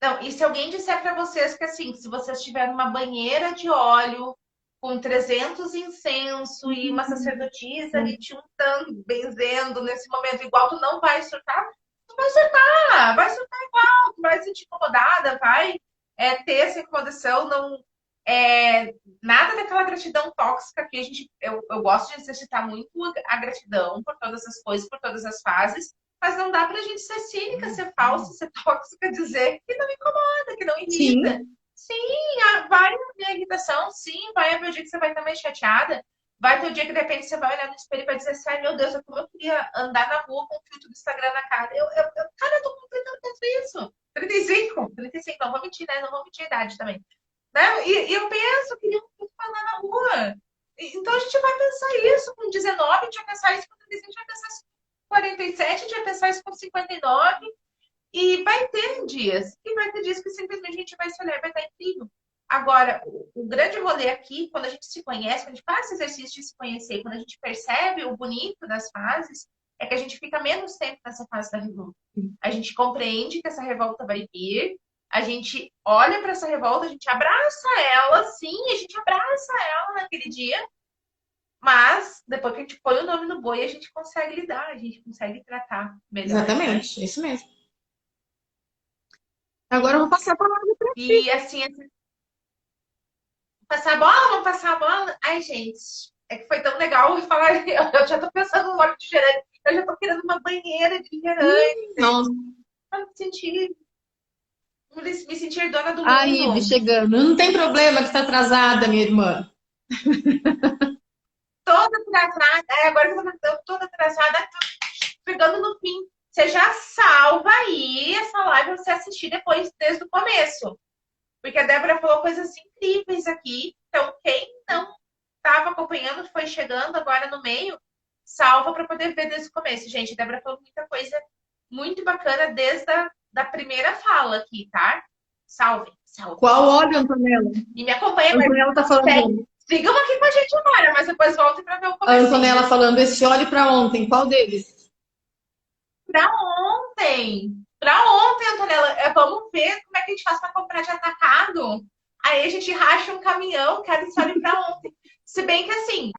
Não, e se alguém disser para vocês que, assim, se vocês tiverem uma banheira de óleo com 300 incenso e uma sacerdotisa ali te untando, benzendo nesse momento, igual tu não vai surtar, tu vai surtar igual, tu vai se sentir incomodada, vai ter essa incomodação, não nada daquela gratidão tóxica que eu gosto de exercitar muito a gratidão por todas as coisas, por todas as fases, mas não dá pra gente ser cínica, ser falsa, ser tóxica, dizer que não incomoda, que não irrita. Sim. Sim, vai haver irritação, sim, vai haver o dia que você vai estar mais chateada, vai ter o dia que de repente você vai olhar no espelho e vai dizer assim, ai meu Deus, como eu queria andar na rua com o filtro do Instagram na cara. Cara, eu tô completando tanto isso. 35, não vou mentir, né? Não vou mentir a idade também. Né? E eu penso, eu queria muito andar na rua. Então a gente vai pensar isso com 19, a gente vai pensar isso com 35, a gente vai pensar isso com 47, a gente vai pensar isso com 59. E vai ter dias. E vai ter dias que simplesmente a gente vai se olhar e vai estar incrível. Agora, o grande rolê aqui, quando a gente se conhece, quando a gente faz esse exercício de se conhecer, quando a gente percebe o bonito das fases, é que a gente fica menos tempo nessa fase da revolta. A gente compreende que essa revolta vai vir, a gente olha para essa revolta, a gente abraça ela, sim, a gente abraça ela naquele dia, mas depois que a gente põe o nome no boi, a gente consegue lidar, a gente consegue tratar melhor. Exatamente, isso mesmo. Agora eu vou passar a palavra para E assim, passar a bola, vamos passar a bola? Ai, gente, é que foi tão legal falar. Eu já tô pensando no óleo de gerânio, eu já tô querendo uma banheira de gerânio. Nossa. Me sentir dona do A mundo. Ive chegando. Não tem problema que está atrasada, minha irmã. Toda atrasada, agora que eu tô toda atrasada, pegando no fim. Você já salva aí essa live pra você assistir depois, desde o começo. Porque a Débora falou coisas incríveis aqui. Então, quem não estava acompanhando, foi chegando agora no meio, salva para poder ver desde o começo. Gente, a Débora falou muita coisa muito bacana desde da primeira fala aqui, tá? Salve, salve. Qual óleo, Antonella? E me acompanha. A Antonella tá falando. Sigam aqui com a gente agora, mas depois voltem para ver o começo. A Antonella falando esse óleo para ontem. Qual deles? Para ontem. Para ontem, Antonella. Vamos ver como é que a gente faz para comprar de atacado. Aí a gente racha um caminhão, cada óleo para ontem. Se bem que assim,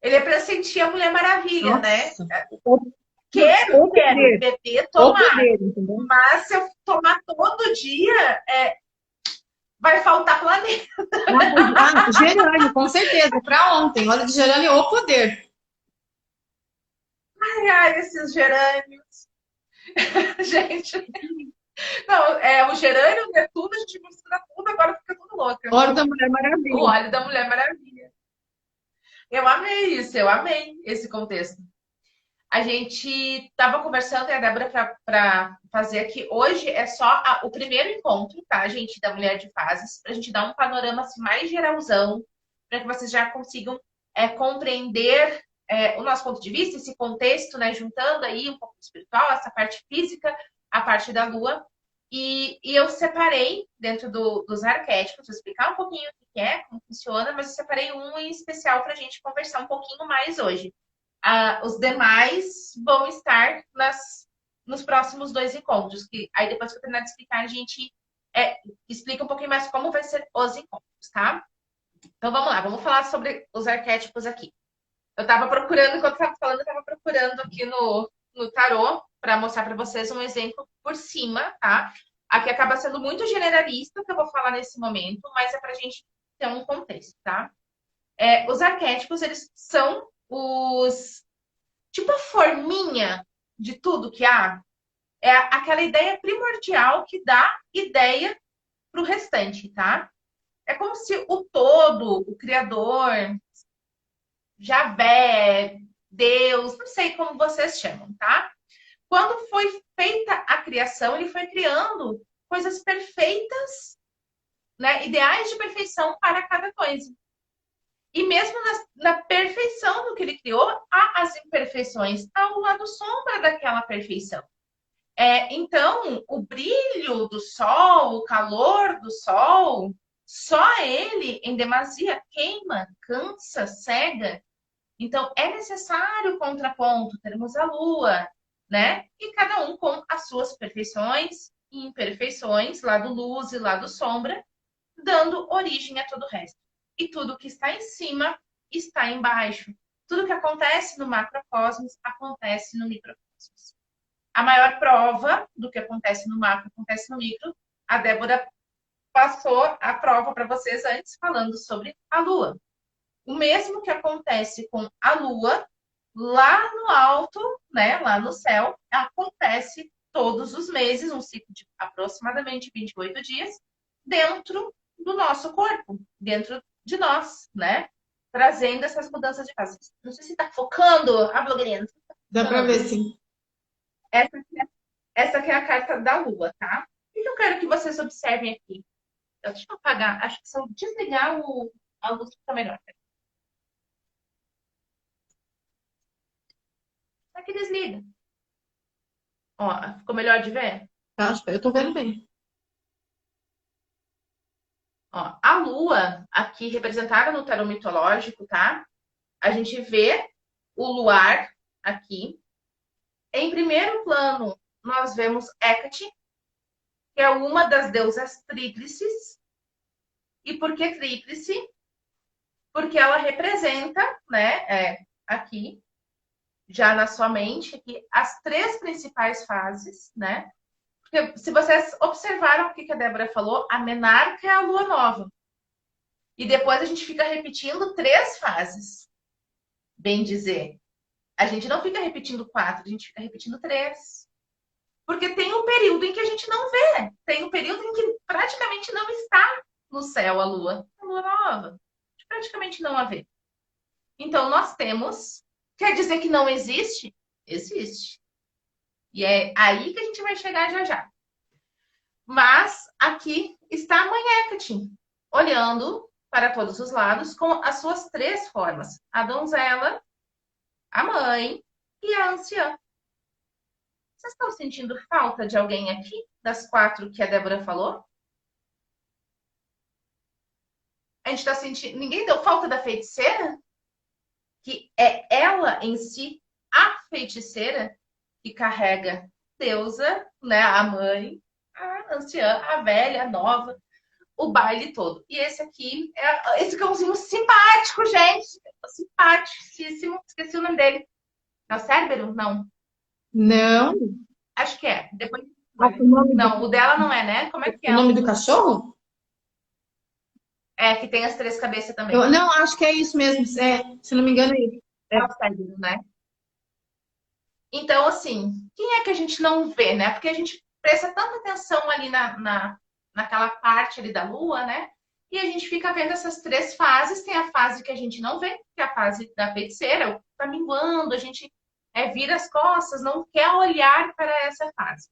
ele é para sentir a Mulher Maravilha, Nossa. né? Quero beber, tomar. Mas se eu tomar todo dia, vai faltar planeta. Gerânio, com certeza. Para ontem. Óleo de gerânio ou poder. Ai, esses gerânios. Gente. Não, o gerânio, o Netuno, a gente mistura tudo, agora fica tudo louca. O óleo da Mulher Maravilha. O óleo da Mulher Maravilha. Eu amei isso, eu amei esse contexto. A gente estava conversando, e a Débora, para fazer aqui. Hoje é só o primeiro encontro, tá, gente, da Mulher de Fases, para a gente dar um panorama assim, mais geralzão, para que vocês já consigam compreender o nosso ponto de vista, esse contexto, né, juntando aí um pouco espiritual, essa parte física, a parte da lua. E eu separei, dentro dos arquétipos, vou explicar um pouquinho o que é, como funciona, mas eu separei um em especial para a gente conversar um pouquinho mais hoje. Os demais vão estar nos próximos 2 encontros. Que aí depois que eu terminar de explicar, a gente explica um pouquinho mais como vai ser os encontros, tá? Então vamos lá, vamos falar sobre os arquétipos aqui. Eu estava procurando, enquanto estava falando, eu estava procurando aqui no tarô para mostrar para vocês um exemplo por cima, tá? Aqui acaba sendo muito generalista o que eu vou falar nesse momento, mas é para a gente ter um contexto, tá? Os arquétipos, eles são tipo a forminha de tudo que há. É aquela ideia primordial que dá ideia para o restante, tá? É como se o todo, o Criador, Javé, Deus, não sei como vocês chamam, tá? Quando foi feita a criação, ele foi criando coisas perfeitas, né? Ideais de perfeição para cada coisa. E mesmo na perfeição do que ele criou, há as imperfeições, há o lado sombra daquela perfeição. Então, o brilho do sol, o calor do sol, só ele, em demasia, queima, cansa, cega. Então, é necessário contraponto, termos a lua, né? E cada um com as suas perfeições e imperfeições, lado luz e lado sombra, dando origem a todo o resto. E tudo que está em cima está embaixo. Tudo que acontece no macrocosmos acontece no microcosmos. A maior prova do que acontece no macro acontece no micro. A Débora passou a prova para vocês antes falando sobre a Lua. O mesmo que acontece com a Lua lá no alto, né, lá no céu, acontece todos os meses, um ciclo de aproximadamente 28 dias, dentro do nosso corpo, dentro de nós, né? Trazendo essas mudanças de fase. Não sei se está focando a blogueirinha. Dá para ver, sim. Essa aqui é a carta da Lua, tá? O que eu quero que vocês observem aqui? Deixa eu apagar. Acho que se eu desligar a luz fica melhor. Aqui desliga. Ó, ficou melhor de ver? Eu estou vendo bem. Ó, a Lua, aqui representada no tarô mitológico, tá? A gente vê o luar aqui. Em primeiro plano, nós vemos Hecate, que é uma das deusas tríplices. E por que tríplice? Porque ela representa, né, aqui, já na sua mente, aqui, as 3 principais fases, né? Porque se vocês observaram o que a Débora falou, a menarca é a lua nova. E depois a gente fica repetindo 3 fases. Bem dizer. A gente não fica repetindo 4, a gente fica repetindo 3. Porque tem um período em que a gente não vê. Tem um período em que praticamente não está no céu a lua nova. A gente praticamente não a vê. Então, nós temos... Quer dizer que não existe? Existe. E é aí que a gente vai chegar já já. Mas aqui está a mãe Hecate, olhando para todos os lados com as suas 3 formas. A donzela, a mãe e a anciã. Vocês estão sentindo falta de alguém aqui, das 4 que a Débora falou? A gente está sentindo... Ninguém deu falta da feiticeira? Que é ela em si, a feiticeira, que carrega deusa, né? A mãe, a anciã, a velha, a nova, o baile todo. E esse aqui é esse cãozinho simpático, gente. Simpaticíssimo. Esqueci o nome dele. É o Cérbero? Não. Não. Acho que é. Depois... Não, o dela não é, né? Como é que é? O nome do cachorro? Que tem as 3 cabeças também. Não, acho que é isso mesmo. Se não me engano, é isso. É o Cérbero, né? Então, assim, quem é que a gente não vê, né? Porque a gente presta tanta atenção ali naquela parte ali da lua, né? E a gente fica vendo essas 3 fases. Tem a fase que a gente não vê, que é a fase da feiticeira, tá minguando, a gente vira as costas, não quer olhar para essa fase.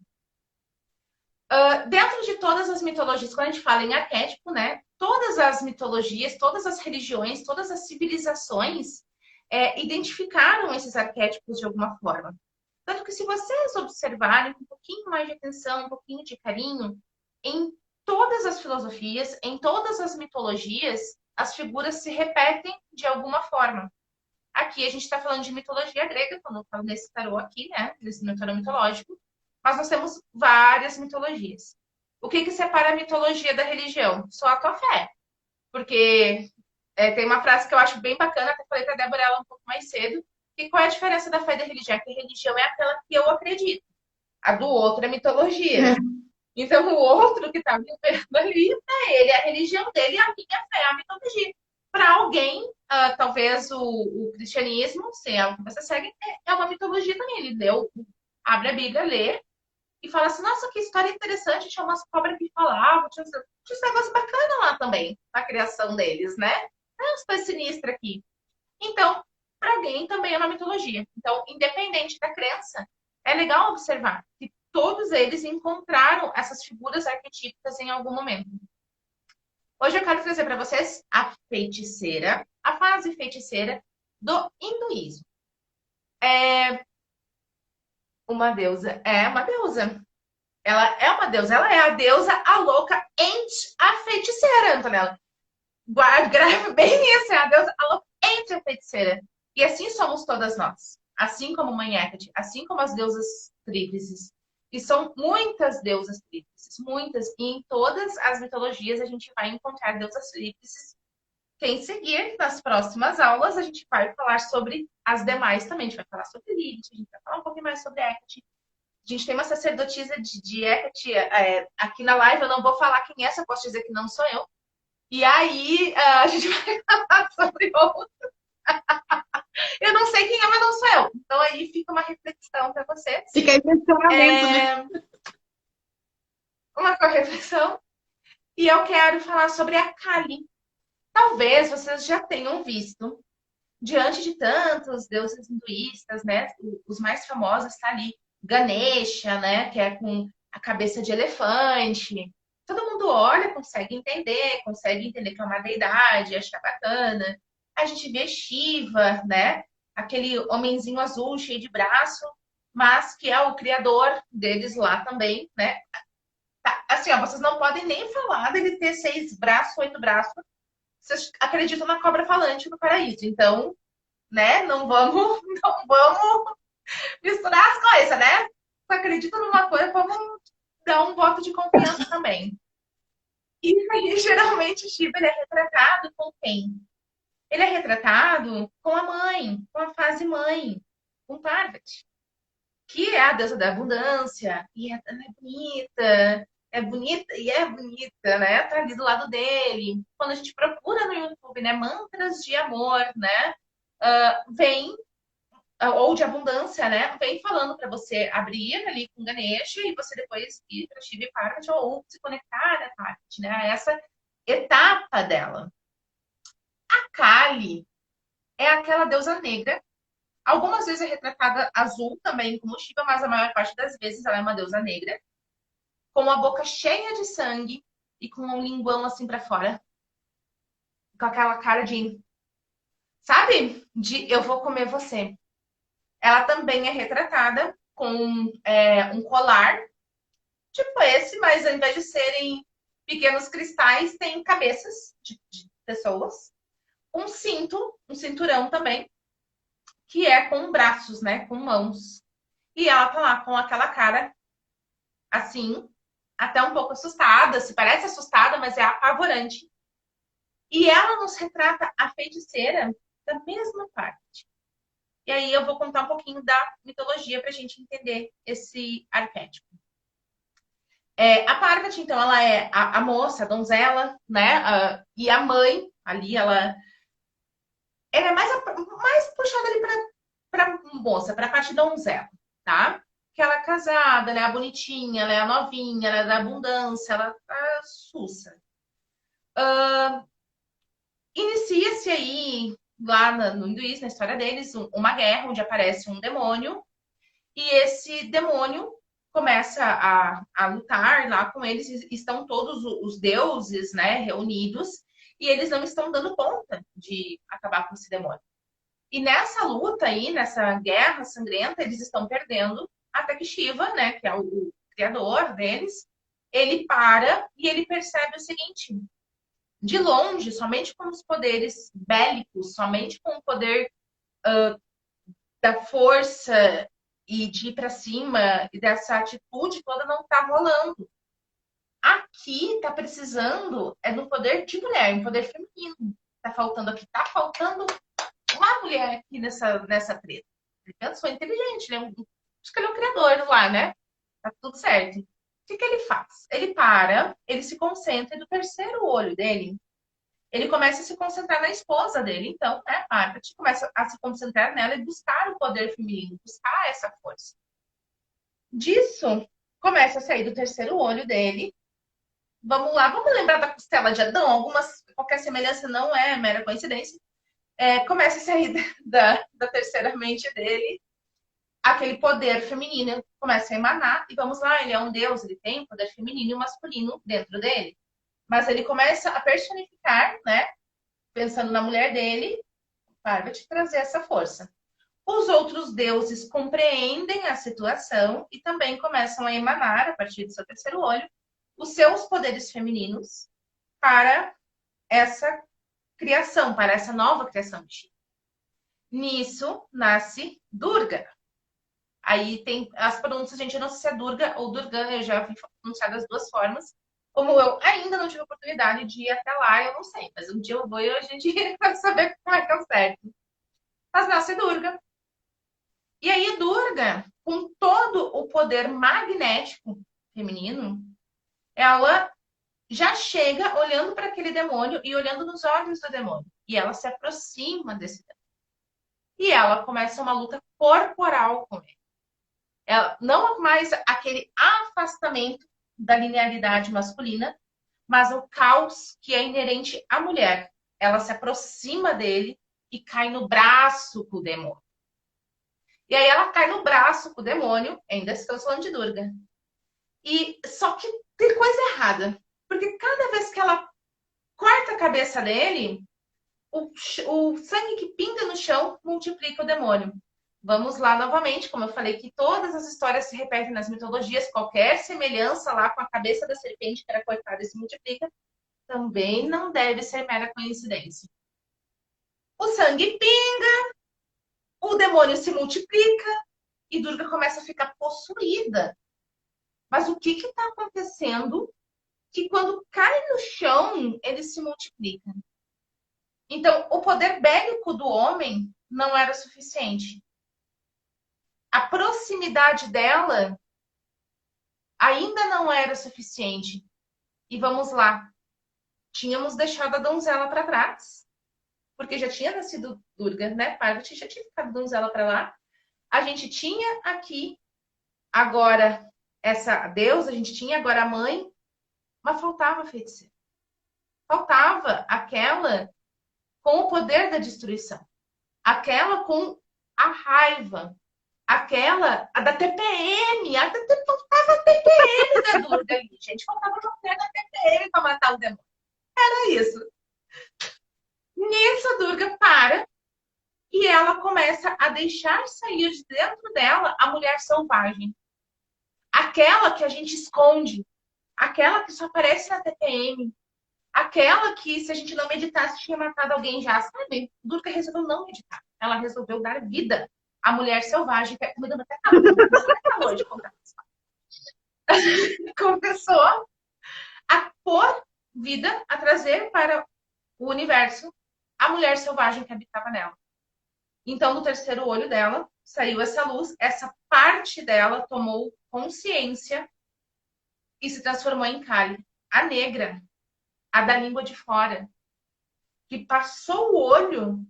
Dentro de todas as mitologias, quando a gente fala em arquétipo, né? Todas as mitologias, todas as religiões, todas as civilizações identificaram esses arquétipos de alguma forma. Tanto que se vocês observarem com um pouquinho mais de atenção, um pouquinho de carinho, em todas as filosofias, em todas as mitologias, as figuras se repetem de alguma forma. Aqui a gente está falando de mitologia grega, quando eu falo nesse tarô aqui, né? Nesse tarô mitológico. mas nós temos várias mitologias. O que separa a mitologia da religião? Só a tua fé. Porque tem uma frase que eu acho bem bacana, até falei para a Débora ela um pouco mais cedo, que qual é a diferença da fé e da religião? É que a religião é aquela que eu acredito. A do outro é mitologia. Então, o outro que está vivendo ali, para ele, é a religião dele, a minha fé, a mitologia. Para alguém, talvez o cristianismo, se é algo que você segue, é uma mitologia também. Ele leu, abre a Bíblia, lê e fala assim: nossa, que história interessante, tinha umas cobras que falavam, tinha uns negócios bacanas lá também, na criação deles, né? É umas coisas sinistras aqui. Então, para alguém também é uma mitologia. Então, independente da crença, é legal observar que todos eles encontraram essas figuras arquetípicas em algum momento. Hoje eu quero trazer para vocês a feiticeira, a fase feiticeira do hinduísmo. É uma deusa, é uma deusa. Ela é uma deusa, ela é a deusa, a louca, a feiticeira, Antonella. Grave bem isso, é a deusa, a louca, a feiticeira. E assim somos todas nós. Assim como Mãe Hecate, assim como as deusas tríplices. E são muitas deusas tríplices, muitas. E em todas as mitologias a gente vai encontrar deusas tríplices. Quem seguir nas próximas aulas, a gente vai falar sobre as demais também. A gente vai falar sobre Lilith, a gente vai falar um pouquinho mais sobre Hecate. A gente tem uma sacerdotisa de Hecate aqui na live. Eu não vou falar quem é, só posso dizer que não sou eu. E aí a gente vai falar sobre outro. Eu não sei quem é, mas não sou eu. Então aí fica uma reflexão para vocês. Fica aí questionamento, né? Uma reflexão. E eu quero falar sobre a Kali. Talvez vocês já tenham visto, diante de tantos deuses hinduístas, né? Os mais famosos está ali Ganesha, né? Que é com a cabeça de elefante. Todo mundo olha, consegue entender que é uma deidade, acha bacana. A gente vê Shiva, né? Aquele homenzinho azul cheio de braço, mas que é o criador deles lá também, né? Assim, ó, vocês não podem nem falar dele ter 6 braços, 8 braços. Vocês acreditam na cobra falante do paraíso. Então, né? Não vamos misturar as coisas, né? Se acredita numa coisa, vamos dar um voto de confiança também. E aí, geralmente, Shiva ele é retratado com quem? Ele é retratado com a mãe, com a fase mãe, com Parvati, que é a deusa da abundância, e é bonita e é bonita, né? Tá ali do lado dele. Quando a gente procura no YouTube, né, mantras de amor, né, vem ou de abundância, né? Vem falando para você abrir ali com Ganesha e você depois ir para Shiva e Parvati ou se conectar a Parvati, né? Essa etapa dela. A Kali é aquela deusa negra. Algumas vezes é retratada azul também, como Shiva, mas a maior parte das vezes ela é uma deusa negra, com a boca cheia de sangue e com um linguão assim para fora, com aquela cara de, sabe? De eu vou comer você. Ela também é retratada com um colar, tipo esse, mas ao invés de serem pequenos cristais, tem cabeças de pessoas. Um cinto, um cinturão também, que é com braços, né? Com mãos. E ela tá lá com aquela cara assim, até um pouco assustada. Se parece assustada, mas é apavorante. E ela nos retrata a feiticeira da mesma parte. E aí eu vou contar um pouquinho da mitologia para a gente entender esse arquétipo. A Parvati, então, ela é a moça, a donzela, né? E a mãe, ali, ela é mais puxada ali para moça, para a parte donzela, tá? Que ela é casada, ela é a bonitinha, ela é a novinha, ela é da abundância, ela é sussa. Inicia-se aí, lá no hinduísmo, na história deles, uma guerra onde aparece um demônio e esse demônio começa a lutar lá com eles. Estão todos os deuses, né, reunidos e eles não estão dando conta de acabar com esse demônio. E nessa luta aí, nessa guerra sangrenta, eles estão perdendo até que Shiva, né, que é o criador deles, ele para e ele percebe o seguinte: de longe, somente com os poderes bélicos, somente com o poder da força e de ir para cima, e dessa atitude toda não tá rolando. Aqui tá precisando é no poder de mulher, em poder feminino. Tá faltando aqui, tá faltando uma mulher aqui nessa treta. Ele pensou inteligente, ele é acho que ele é um criador lá, né? Tá tudo certo. O que ele faz? Ele para, ele se concentra e do terceiro olho dele, ele começa a se concentrar na esposa dele. Então, né, Margaret começa a se concentrar nela e buscar o poder feminino, buscar essa força. Disso, começa a sair do terceiro olho dele. Vamos lá, vamos lembrar da costela de Adão? Qualquer semelhança não é mera coincidência. Começa a sair da terceira mente dele aquele poder feminino, começa a emanar. E vamos lá, ele é um deus, ele tem um poder feminino e masculino dentro dele. Mas ele começa a personificar, né? Pensando na mulher dele, para te trazer essa força. Os outros deuses compreendem a situação e também começam a emanar, a partir do seu terceiro olho, os seus poderes femininos para essa criação, para essa nova criação de Shiva. Nisso nasce Durga. Aí tem as pronúncias, gente, eu não sei se é Durga ou Durga, eu já vi pronunciar das duas formas. Como eu ainda não tive oportunidade de ir até lá, eu não sei. Mas um dia eu vou e a gente vai saber como é que é o certo. Mas nasce Durga. E aí Durga, com todo o poder magnético feminino, ela já chega olhando para aquele demônio e olhando nos olhos do demônio. E ela se aproxima desse demônio. E ela começa uma luta corporal com ele. Ela, não mais aquele afastamento da linearidade masculina, mas o caos que é inerente à mulher. Ela se aproxima dele e cai no braço com o demônio. E aí ela cai no braço com o demônio, ainda estamos falando de Durga. E só que tem coisa errada, porque cada vez que ela corta a cabeça dele, o sangue que pinga no chão multiplica o demônio. Vamos lá novamente, como eu falei, que todas as histórias se repetem nas mitologias, qualquer semelhança lá com a cabeça da serpente que era cortada e se multiplica, também não deve ser mera coincidência. O sangue pinga, o demônio se multiplica e Durga começa a ficar possuída. Mas o que está acontecendo que quando cai no chão, ele se multiplica? Então, o poder bélico do homem não era suficiente. A proximidade dela ainda não era suficiente. E vamos lá. Tínhamos deixado a donzela para trás, porque já tinha nascido Durga, né? Parvati já tinha ficado donzela para lá. A gente tinha aqui agora essa deusa, a gente tinha agora a mãe, mas faltava a feiticeira. Faltava aquela com o poder da destruição. Aquela com a raiva. Aquela, a da TPM. Faltava a TPM da Durga ali, gente. Faltava uma mulher da TPM para matar o demônio. Era isso. Nisso, a Durga para e ela começa a deixar sair de dentro dela a mulher selvagem. Aquela que a gente esconde. Aquela que só aparece na TPM. Aquela que, se a gente não meditasse, tinha matado alguém já, sabe? Durga resolveu não meditar. Ela resolveu dar vida à mulher selvagem. Me dando até calor de contar isso. Começou a pôr vida, a trazer para o universo a mulher selvagem que habitava nela. Então, do terceiro olho dela, saiu essa luz, essa parte dela tomou consciência e se transformou em Kali, a negra, a da língua de fora, que passou o olho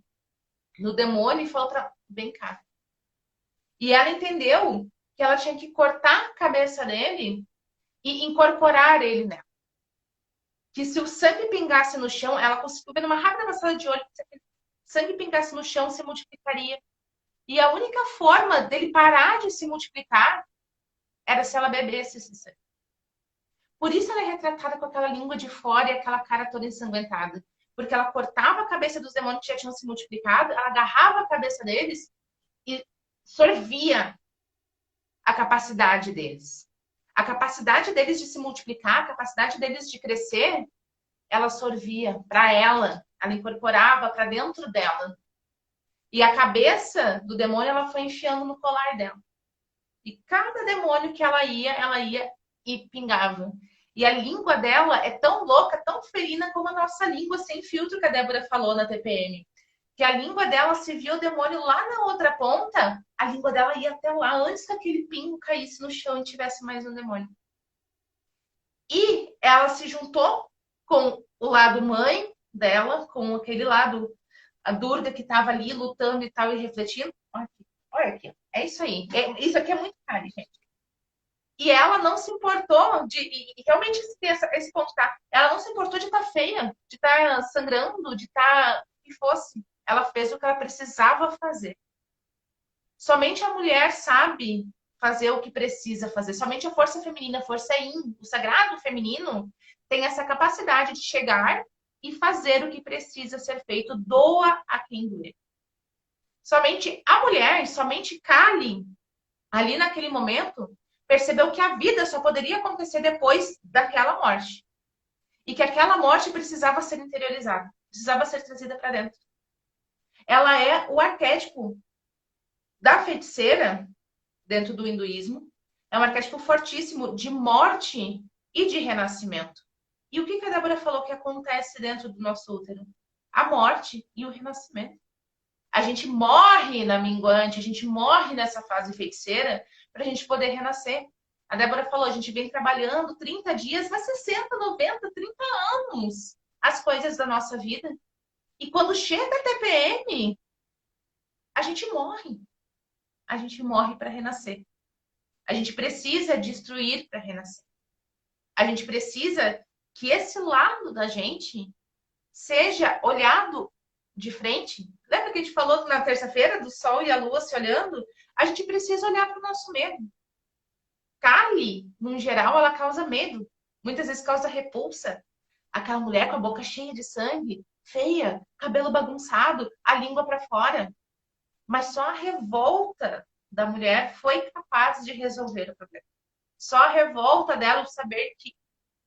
no demônio e falou para vem cá. E ela entendeu que ela tinha que cortar a cabeça dele e incorporar ele nela. Que se o sangue pingasse no chão, ela conseguiu ver numa rápida passada de olho, se o sangue pingasse no chão, se multiplicaria. E a única forma dele parar de se multiplicar era se ela bebesse esse sangue. Por isso ela é retratada com aquela língua de fora e aquela cara toda ensanguentada. Porque ela cortava a cabeça dos demônios que já tinham se multiplicado, ela agarrava a cabeça deles e sorvia a capacidade deles. A capacidade deles de se multiplicar, a capacidade deles de crescer, ela sorvia para ela incorporava para dentro dela. E a cabeça do demônio ela foi enfiando no colar dela. E cada demônio que ela ia e pingava. E a língua dela é tão louca, tão ferina como a nossa língua sem filtro que a Débora falou na TPM. Que a língua dela, se via o demônio lá na outra ponta, a língua dela ia até lá antes que aquele pingo caísse no chão e tivesse mais um demônio. E ela se juntou com o lado mãe dela, com aquele lado, a Durga que estava ali lutando e tal, e refletindo. Olha aqui. É isso aí. Isso aqui é muito caro, gente. E ela não se importou de. E realmente esse ponto tá. Ela não se importou de estar feia, de estar sangrando, de estar. O que fosse. Ela fez o que ela precisava fazer. Somente a mulher sabe fazer o que precisa fazer. Somente a força feminina, a força yin, o sagrado feminino, tem essa capacidade de chegar e fazer o que precisa ser feito, doa a quem doer. Somente a mulher, somente Kali, ali naquele momento, percebeu que a vida só poderia acontecer depois daquela morte. E que aquela morte precisava ser interiorizada, precisava ser trazida para dentro. Ela é o arquétipo da feiticeira dentro do hinduísmo. É um arquétipo fortíssimo de morte e de renascimento. E o que a Débora falou que acontece dentro do nosso útero? A morte e o renascimento. A gente morre na minguante, a gente morre nessa fase feiticeira para a gente poder renascer. A Débora falou, a gente vem trabalhando 30 dias, mas 60, 90, 30 anos as coisas da nossa vida. E quando chega a TPM, a gente morre. A gente morre para renascer. A gente precisa destruir para renascer. A gente precisa que esse lado da gente seja olhado de frente. Lembra que a gente falou na terça-feira do Sol e a Lua se olhando? A gente precisa olhar para o nosso medo. Kali, no geral, ela causa medo. Muitas vezes causa repulsa. Aquela mulher com a boca cheia de sangue, feia, cabelo bagunçado, a língua para fora. Mas só a revolta da mulher foi capaz de resolver o problema. Só a revolta dela de saber que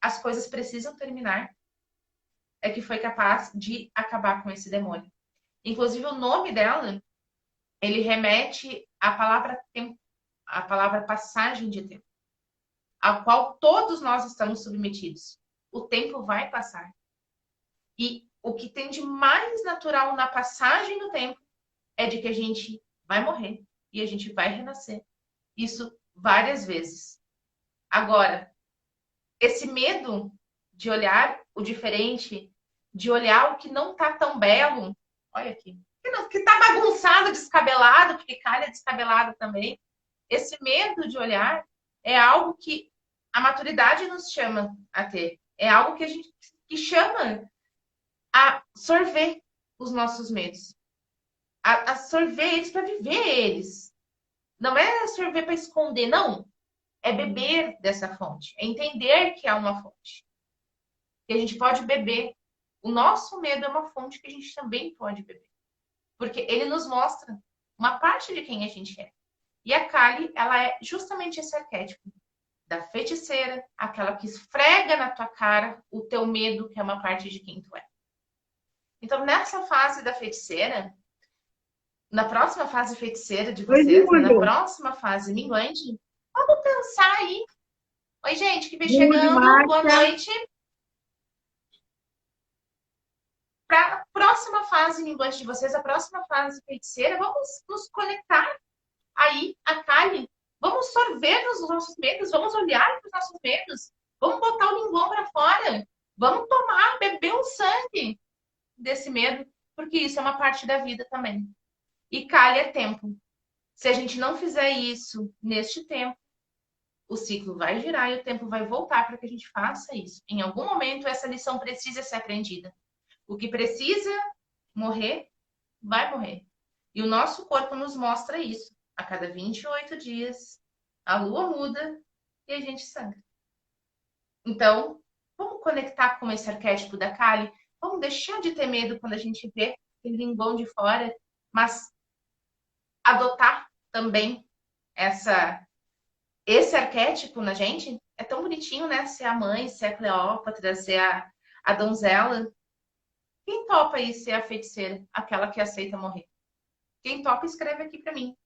as coisas precisam terminar é que foi capaz de acabar com esse demônio. Inclusive, o nome dela, ele remete à palavra tempo, à palavra passagem de tempo, a qual todos nós estamos submetidos. O tempo vai passar. E o que tem de mais natural na passagem do tempo é de que a gente vai morrer e a gente vai renascer. Isso várias vezes. Agora, esse medo de olhar o diferente, de olhar o que não tá tão belo, olha aqui, que tá bagunçado, descabelado, porque Kali é descabelado também. Esse medo de olhar é algo que a maturidade nos chama a ter. É algo que a gente que chama a sorver os nossos medos. A sorver eles para viver eles. Não é sorver para esconder, não. É beber dessa fonte. É entender que há uma fonte. Que a gente pode beber. O nosso medo é uma fonte que a gente também pode beber. Porque ele nos mostra uma parte de quem a gente é. E a Kali, ela é justamente esse arquétipo da feiticeira, aquela que esfrega na tua cara o teu medo, que é uma parte de quem tu é. Então, nessa fase da feiticeira, na próxima fase feiticeira de vocês, na próxima fase minguante, vamos pensar aí. Oi, gente, que vem chegando. Boa noite. Para a próxima fase minguante de vocês, a próxima fase feiticeira, vamos nos conectar aí, a Kali. Vamos sorver nos nossos medos, vamos olhar para os nossos medos, vamos botar o linguão para fora, vamos tomar, beber o sangue desse medo, porque isso é uma parte da vida também. E Kali é tempo. Se a gente não fizer isso neste tempo, o ciclo vai girar e o tempo vai voltar para que a gente faça isso. Em algum momento, essa lição precisa ser aprendida. O que precisa morrer, vai morrer. E o nosso corpo nos mostra isso. A cada 28 dias, a lua muda e a gente sangra. Então, vamos conectar com esse arquétipo da Kali. Vamos deixar de ter medo quando a gente vê aquele linguão de fora, mas adotar também esse arquétipo na gente. É tão bonitinho, né? Ser a mãe, ser a Cleópatra, ser a donzela. Quem topa aí ser a feiticeira? Aquela que aceita morrer. Quem topa, escreve aqui para mim.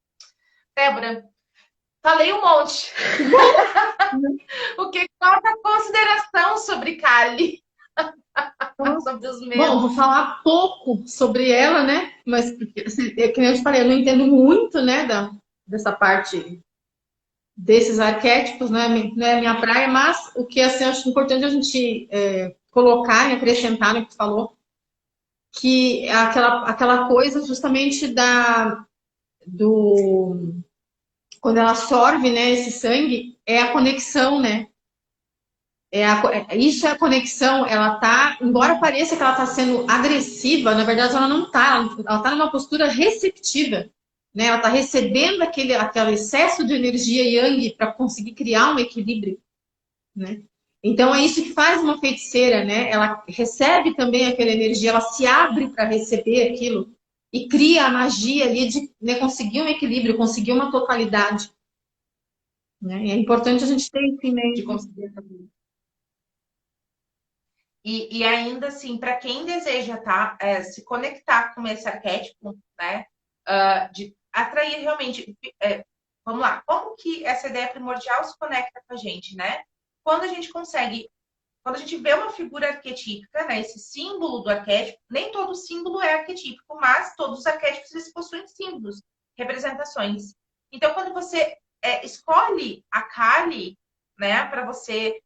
Débora, Falei um monte. O que falta consideração sobre Kali? Sobre os Bom, medos. vou falar pouco sobre ela, né? Mas, assim, que nem eu te falei, eu não entendo muito, né, dessa parte desses arquétipos, né? Não é a minha praia, mas o que assim, eu acho importante a gente colocar e acrescentar no que tu falou, que é aquela coisa justamente do quando ela absorve, né, esse sangue, é a conexão, né? Isso é a conexão, ela tá, embora pareça que ela está sendo agressiva, na verdade ela não tá, ela está numa postura receptiva, né? Ela está recebendo aquele excesso de energia yang para conseguir criar um equilíbrio, né? Então é isso que faz uma feiticeira, né? Ela recebe também aquela energia, ela se abre para receber aquilo e cria a magia ali de, né, conseguir um equilíbrio, conseguir uma totalidade, né? E é importante a gente ter isso em De mente. conseguir. E ainda assim, para quem deseja tá, se conectar com esse arquétipo, né? De atrair realmente. Vamos lá, como que essa ideia primordial se conecta com a gente, né? Quando a gente consegue, quando a gente vê uma figura arquetípica, né? Esse símbolo do arquétipo, nem todo símbolo é arquetípico, mas todos os arquétipos eles possuem símbolos, representações. Então, quando você escolhe a Kali, né, para você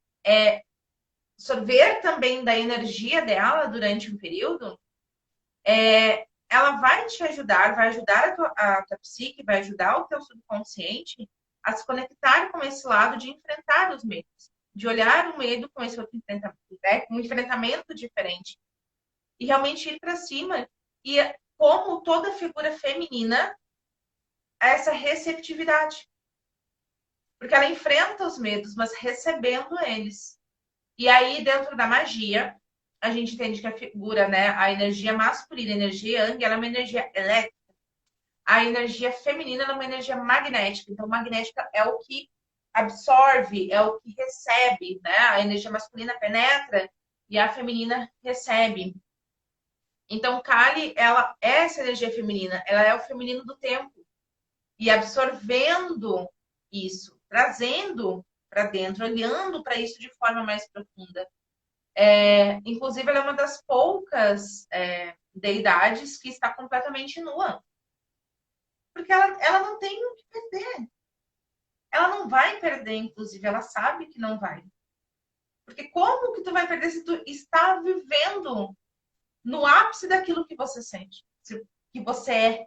absorver também da energia dela durante um período, ela vai te ajudar, vai ajudar a tua psique, vai ajudar o teu subconsciente a se conectar com esse lado de enfrentar os medos, de olhar o medo com esse outro enfrentamento, né? Um enfrentamento diferente e realmente ir para cima. E como toda figura feminina, essa receptividade, porque ela enfrenta os medos, mas recebendo eles. E aí, dentro da magia, a gente entende que a figura, né, a energia masculina, a energia yang, ela é uma energia elétrica. A energia feminina é uma energia magnética. Então, magnética é o que absorve, é o que recebe, né? A energia masculina penetra e a feminina recebe. Então, Kali, ela é essa energia feminina, ela é o feminino do tempo. E absorvendo isso, trazendo para dentro, olhando para isso de forma mais profunda. Inclusive, ela é uma das poucas deidades que está completamente nua. Porque ela não tem o que perder. Ela não vai perder, inclusive, ela sabe que não vai. Porque como que tu vai perder se tu está vivendo no ápice daquilo que você sente? Que você é.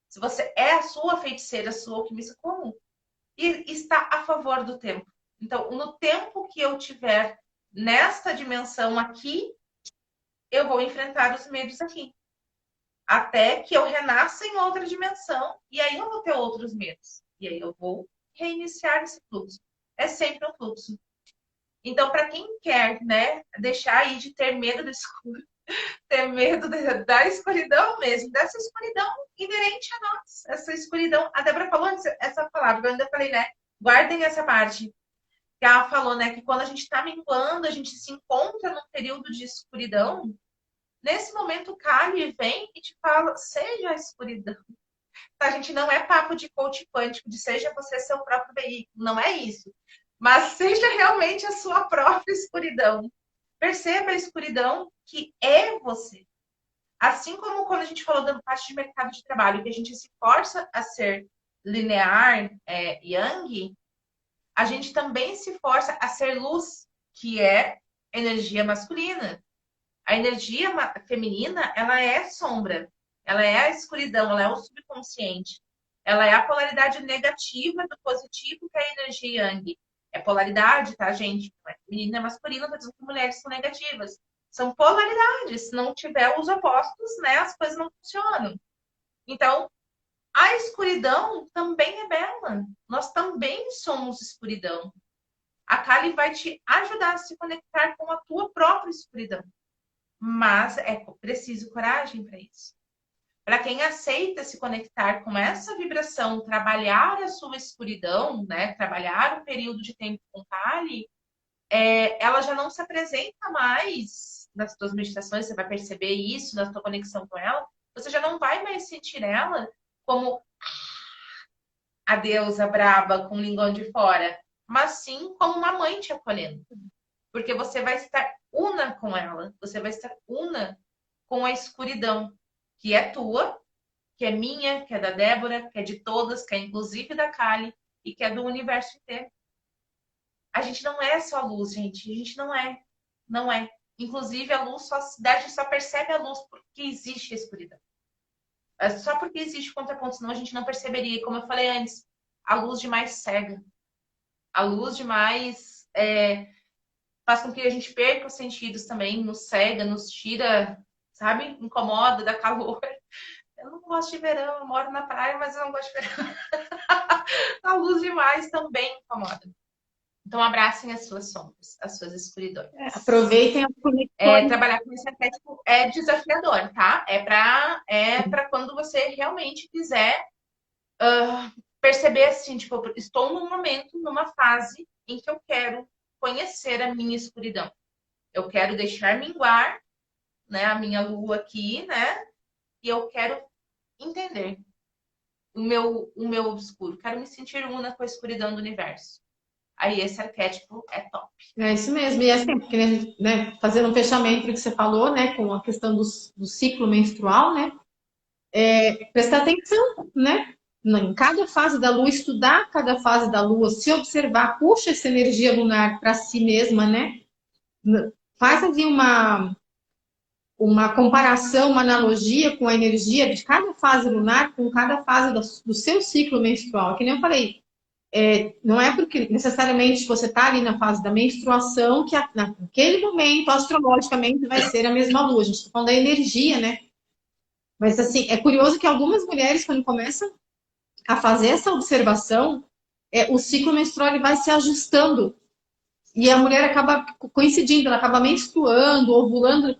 Se você é a sua feiticeira, a sua alquimista, como? E está a favor do tempo. Então, no tempo que eu tiver nesta dimensão aqui, eu vou enfrentar os medos aqui. Até que eu renasça em outra dimensão e aí eu vou ter outros medos. E aí eu vou reiniciar esse fluxo. É sempre um fluxo. Então, para quem quer, né, deixar aí de ter medo do escuro, ter medo da escuridão mesmo, dessa escuridão inerente a nós, essa escuridão. A Débora falou essa palavra, eu ainda falei, né? Guardem essa parte. Que ela falou, né, que quando a gente está minguando, a gente se encontra num período de escuridão. Nesse momento, o Kali vem e te fala, seja a escuridão. A gente não é papo de coach quântico, de seja você seu próprio veículo, não é isso. Mas seja realmente a sua própria escuridão. Perceba a escuridão que é você. Assim como quando a gente falou da parte de mercado de trabalho, que a gente se força a ser linear, yang, a gente também se força a ser luz, que é energia masculina. A energia feminina, ela é sombra, ela é a escuridão, ela é o subconsciente. Ela é a polaridade negativa do positivo, que é a energia yang. É polaridade, tá, gente? Não é feminina, é masculina, não tô dizendo que mulheres são negativas. São polaridades. Se não tiver os opostos, né, as coisas não funcionam. Então, a escuridão também é bela. Nós também somos escuridão. A Kali vai te ajudar a se conectar com a tua própria escuridão. Mas é preciso coragem para isso. Para quem aceita se conectar com essa vibração, trabalhar a sua escuridão, né? Trabalhar o período de tempo com Kali, ela já não se apresenta mais nas suas meditações, você vai perceber isso na sua conexão com ela, você já não vai mais sentir ela como a deusa braba com o linguão de fora, mas sim como uma mãe te acolhendo. Porque você vai estar una com ela, você vai estar una com a escuridão, que é tua, que é minha, que é da Débora, que é de todas, que é inclusive da Kali e que é do universo inteiro. A gente não é só luz, gente. A gente não é. Não é. Inclusive, a luz só, a gente só percebe a luz porque existe a escuridão. É só porque existe o contraponto, senão a gente não perceberia. Como eu falei antes, a luz demais cega. A luz demais faz com que a gente perca os sentidos também, nos cega, nos tira, sabe? Incomoda, dá calor. Eu não gosto de verão, eu moro na praia, mas eu não gosto de verão. A luz demais também incomoda. Então, abracem as suas sombras, as suas escuridões. Aproveitem as conexões. Trabalhar com esse arquétipo é desafiador, tá? É para quando você realmente quiser perceber assim, tipo, estou num momento, numa fase em que eu quero conhecer a minha escuridão. Eu quero deixar minguar, né, a minha lua aqui, né? E eu quero entender o meu obscuro. Quero me sentir una com a escuridão do universo. Aí esse arquétipo é top. É isso mesmo. E assim, porque, né, fazendo um fechamento do que você falou, né, com a questão do ciclo menstrual, né, prestar atenção, né, em cada fase da lua, estudar cada fase da lua, se observar, puxa essa energia lunar para si mesma, né, faz assim uma comparação, uma analogia com a energia de cada fase lunar com cada fase do seu ciclo menstrual. Que nem eu falei, não é porque necessariamente você está ali na fase da menstruação que naquele momento, astrologicamente, vai ser a mesma lua. A gente está falando da energia, né? Mas, assim, é curioso que algumas mulheres, quando começam a fazer essa observação, o ciclo menstrual ele vai se ajustando. E a mulher acaba coincidindo, ela acaba menstruando, ovulando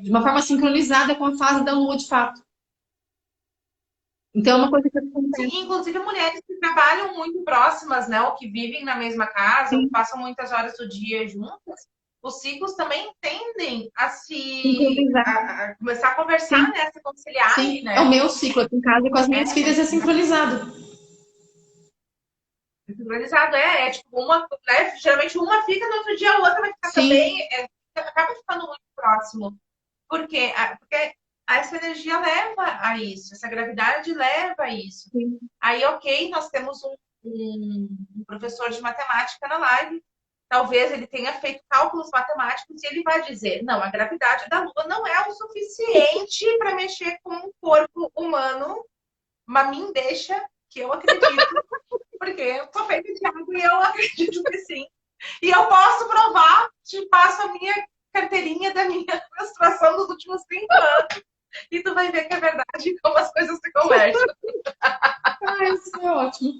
de uma forma sincronizada com a fase da lua, de fato. Então, é uma coisa que Sim, acontece. inclusive mulheres que trabalham muito próximas, né? Ou que vivem na mesma casa, ou que passam muitas horas do dia juntas, os ciclos também tendem a Sincronizar. a começar a conversar, Sim, né? A se conciliarem, sim. É o né? meu ciclo aqui em casa com as minhas filhas é sincronizado. Sincronizado, tipo, uma, né? Geralmente uma fica, no outro dia a outra vai ficar Sim, também, acaba ficando muito próximo. Por quê? Porque essa energia leva a isso, essa gravidade leva a isso. sim. Aí, ok, nós temos um professor de matemática na live, talvez ele tenha feito cálculos matemáticos e ele vai dizer: não, a gravidade da Lua não é o suficiente para mexer com um corpo humano, mas me deixa que eu acredito, porque eu sou feita de água e eu acredito que sim. E eu posso provar, te passo a minha carteirinha da minha menstruação dos últimos 30 anos. E tu vai ver que é verdade como as coisas se conversam. Isso é ótimo.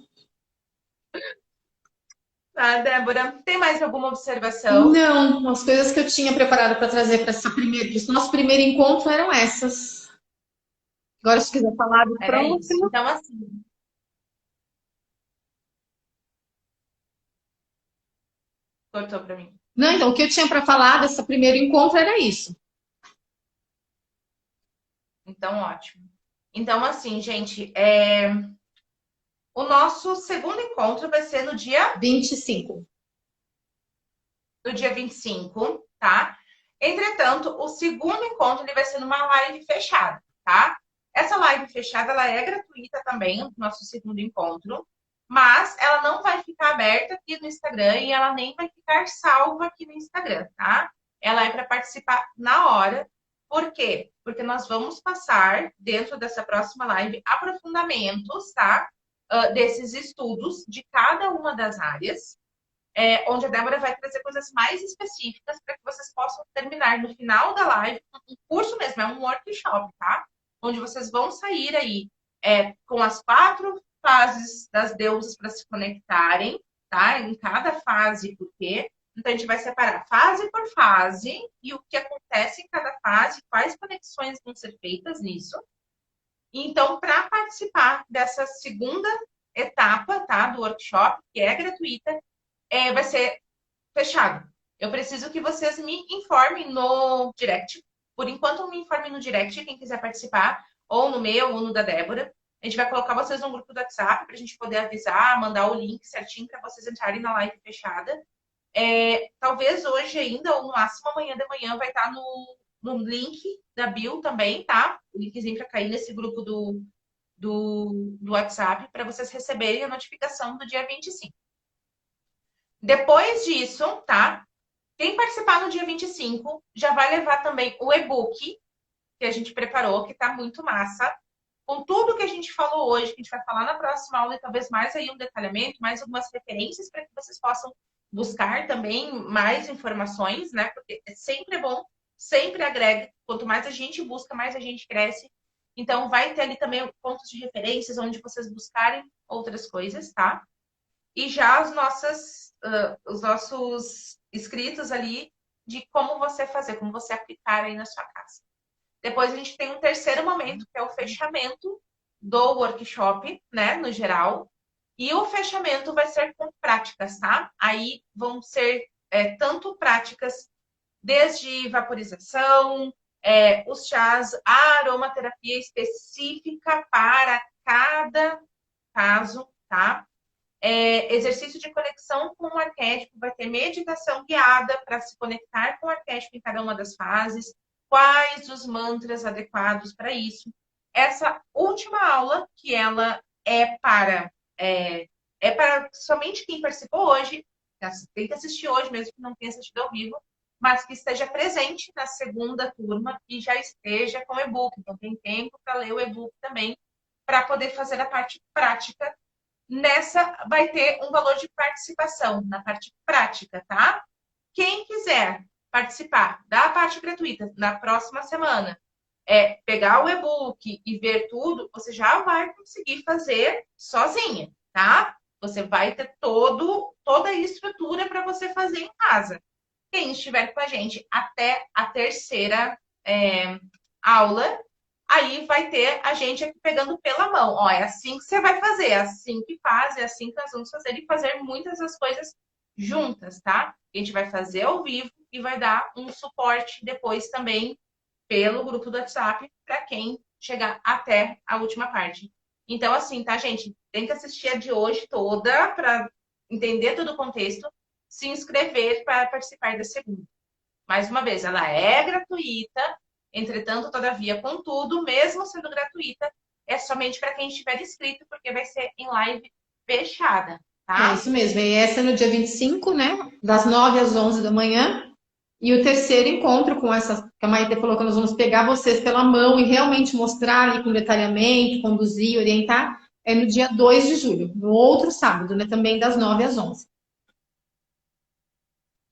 Tá, Débora, tem mais alguma observação? Não, as coisas que eu tinha preparado para trazer para esse nosso primeiro encontro eram essas. Agora, se quiser falar do Era isso. próximo. Então, assim, cortou para mim. Não, então, o que eu tinha para falar desse primeiro encontro era isso. Então, ótimo. Então, assim, gente, o nosso segundo encontro vai ser no dia 25. do dia 25, tá? Entretanto, o segundo encontro ele vai ser numa live fechada, tá? Essa live fechada ela é gratuita também, o nosso segundo encontro, mas ela não vai ficar aberta aqui no Instagram e ela nem vai ficar salva aqui no Instagram, tá? Ela é para participar na hora. Por quê? Porque nós vamos passar, dentro dessa próxima live, aprofundamentos, tá? Desses estudos de cada uma das áreas, onde a Débora vai trazer coisas mais específicas para que vocês possam terminar no final da live um curso mesmo, é um workshop, tá? Onde vocês vão sair aí com as 4 fases das deusas para se conectarem, tá? Em cada fase, por quê? Então, a gente vai separar fase por fase e o que acontece em cada fase, quais conexões vão ser feitas nisso. Então, para participar dessa segunda etapa, tá, do workshop, que é gratuita, vai ser fechado. Eu preciso que vocês me informem no direct. Por enquanto, me informem no direct, quem quiser participar, ou no meu, ou no da Débora. A gente vai colocar vocês no grupo do WhatsApp para a gente poder avisar, mandar o link certinho para vocês entrarem na live fechada. Talvez hoje ainda, ou no máximo amanhã de manhã, vai estar no link da Bill também, tá? O linkzinho para cair nesse grupo do WhatsApp para vocês receberem a notificação do dia 25. Depois disso, tá? Quem participar no dia 25 já vai levar também o e-book que a gente preparou, que tá muito massa. Com tudo que a gente falou hoje, que a gente vai falar na próxima aula, e talvez mais aí um detalhamento, mais algumas referências para que vocês possam buscar também mais informações, né? Porque sempre é bom, sempre agrega. Quanto mais a gente busca, mais a gente cresce. Então, vai ter ali também pontos de referências onde vocês buscarem outras coisas, tá? E já os nossos escritos ali de como você fazer, como você aplicar aí na sua casa. Depois a gente tem um terceiro momento, que é o fechamento do workshop, né, no geral. E o fechamento vai ser com práticas, tá? Aí vão ser tanto práticas desde vaporização, os chás, a aromaterapia específica para cada caso, tá? Exercício de conexão com o arquétipo, vai ter meditação guiada para se conectar com o arquétipo em cada uma das fases, quais os mantras adequados para isso. Essa última aula, que ela é para somente quem participou hoje, tem que assistir hoje, mesmo que não tenha assistido ao vivo, mas que esteja presente na segunda turma e já esteja com o e-book. Então, tem tempo para ler o e-book também, para poder fazer a parte prática. Nessa vai ter um valor de participação na parte prática, tá? Quem quiser participar da parte gratuita na próxima semana, pegar o e-book e ver tudo, você já vai conseguir fazer sozinha, tá? Você vai ter toda a estrutura para você fazer em casa. Quem estiver com a gente até a terceira aula, aí vai ter a gente aqui pegando pela mão. Ó, é assim que você vai fazer, é assim que faz, é assim que nós vamos fazer e fazer muitas das coisas juntas, tá? A gente vai fazer ao vivo e vai dar um suporte depois também pelo grupo do WhatsApp para quem chegar até a última parte. Então, assim, tá, gente? Tem que assistir a de hoje toda para entender todo o contexto, se inscrever para participar da segunda. Mais uma vez, ela é gratuita, entretanto, todavia, contudo, mesmo sendo gratuita, é somente para quem estiver inscrito, porque vai ser em live fechada, tá? É isso mesmo. E essa é no dia 25, né? Das 9 às 11 da manhã. E o terceiro encontro com essa, que a Maite falou que nós vamos pegar vocês pela mão e realmente mostrar ali com detalhamento, conduzir, orientar, é no dia 2 de julho, no outro sábado, né? Também das 9 às 11.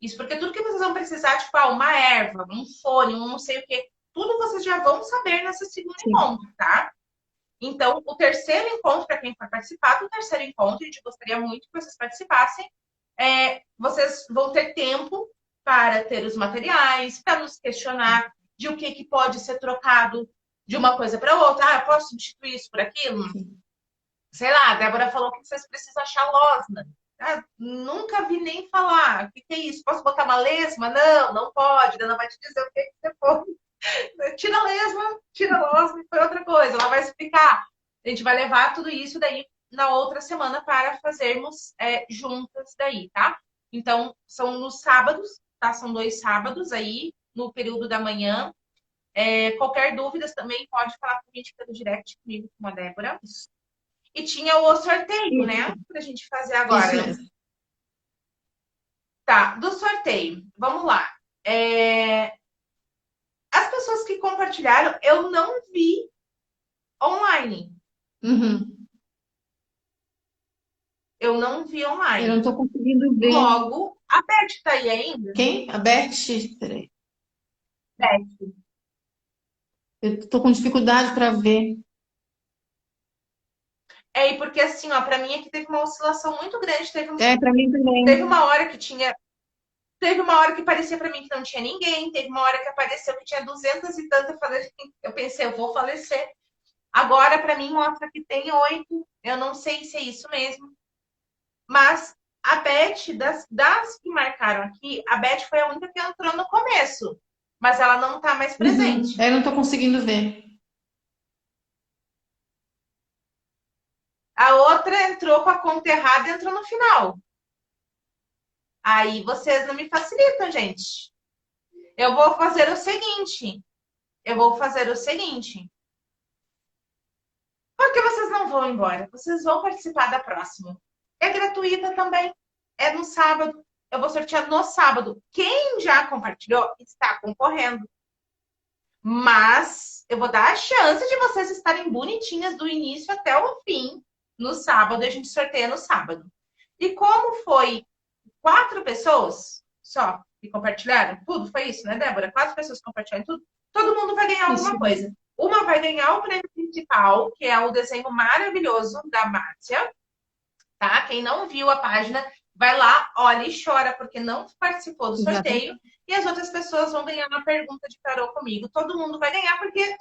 Isso, porque tudo que vocês vão precisar, tipo, uma erva, um fone, um não sei o quê, tudo vocês já vão saber nessa segunda encontro, tá? Então, o terceiro encontro, para quem for participar do terceiro encontro, a gente gostaria muito que vocês participassem, vocês vão ter tempo para ter os materiais, para nos questionar de o que pode ser trocado de uma coisa para outra. Ah, eu posso substituir isso por aquilo? Sei lá, a Débora falou que vocês precisam achar losna. Ah, nunca vi nem falar. O que é isso? Posso botar uma lesma? Não, não pode. Ela vai te dizer o que você pode. Tira a lesma, tira a losna, foi outra coisa. Ela vai explicar. A gente vai levar tudo isso daí na outra semana para fazermos juntas daí, tá? Então, são nos sábados, tá? São 2 sábados aí, no período da manhã. Qualquer dúvida também pode falar com a gente pelo direct comigo, com a Débora. E tinha o sorteio, né? Pra gente fazer agora. Isso mesmo. Tá, do sorteio. Vamos lá. As pessoas que compartilharam, eu não vi online. Uhum. Eu não vi online. Eu não tô conseguindo ver. Logo, a Beth tá aí ainda? Quem? A Beth? Peraí. Beth. Eu tô com dificuldade para ver. E porque assim, ó, pra mim aqui teve uma oscilação muito grande. Para mim também. Teve uma hora que tinha. Teve uma hora que parecia pra mim que não tinha ninguém. Teve uma hora que apareceu que tinha 200 e tanto. Eu pensei, eu vou falecer. Agora, pra mim, mostra que tem 8. Eu não sei se é isso mesmo. Mas a Beth, das que marcaram aqui, a Beth foi a única que entrou no começo. Mas ela não tá mais presente. Eu não tô conseguindo ver. A outra entrou com a conta errada e entrou no final. Aí vocês não me facilitam, gente. Eu vou fazer o seguinte. Porque vocês não vão embora. Vocês vão participar da próxima. É gratuita também. É no sábado. Eu vou sortear no sábado. Quem já compartilhou está concorrendo. Mas eu vou dar a chance de vocês estarem bonitinhas do início até o fim no sábado. A gente sorteia no sábado. E como foi 4 pessoas só que compartilharam tudo, foi isso, né, Débora? 4 pessoas compartilharam tudo. Todo mundo vai ganhar Isso. alguma coisa. Uma vai ganhar o prêmio principal, que é o desenho maravilhoso da Márcia, tá? Quem não viu a página, vai lá, olha e chora, porque não participou do sorteio. Exatamente. E as outras pessoas vão ganhar uma pergunta de tarô comigo. Todo mundo vai ganhar, porque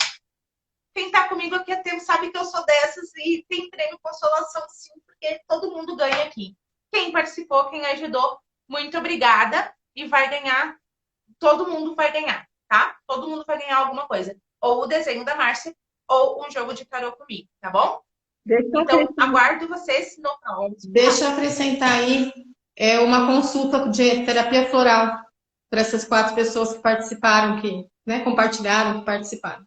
quem tá comigo aqui há tempo sabe que eu sou dessas e tem prêmio consolação sim, porque todo mundo ganha aqui. Quem participou, quem ajudou, muito obrigada. E vai ganhar, todo mundo vai ganhar, tá? Todo mundo vai ganhar alguma coisa. Ou o desenho da Márcia, ou um jogo de tarô comigo, tá bom? Então, aguardo vocês no próximo. Deixa eu acrescentar aí uma consulta de terapia floral para essas 4 pessoas que participaram, que, né, compartilharam, que participaram.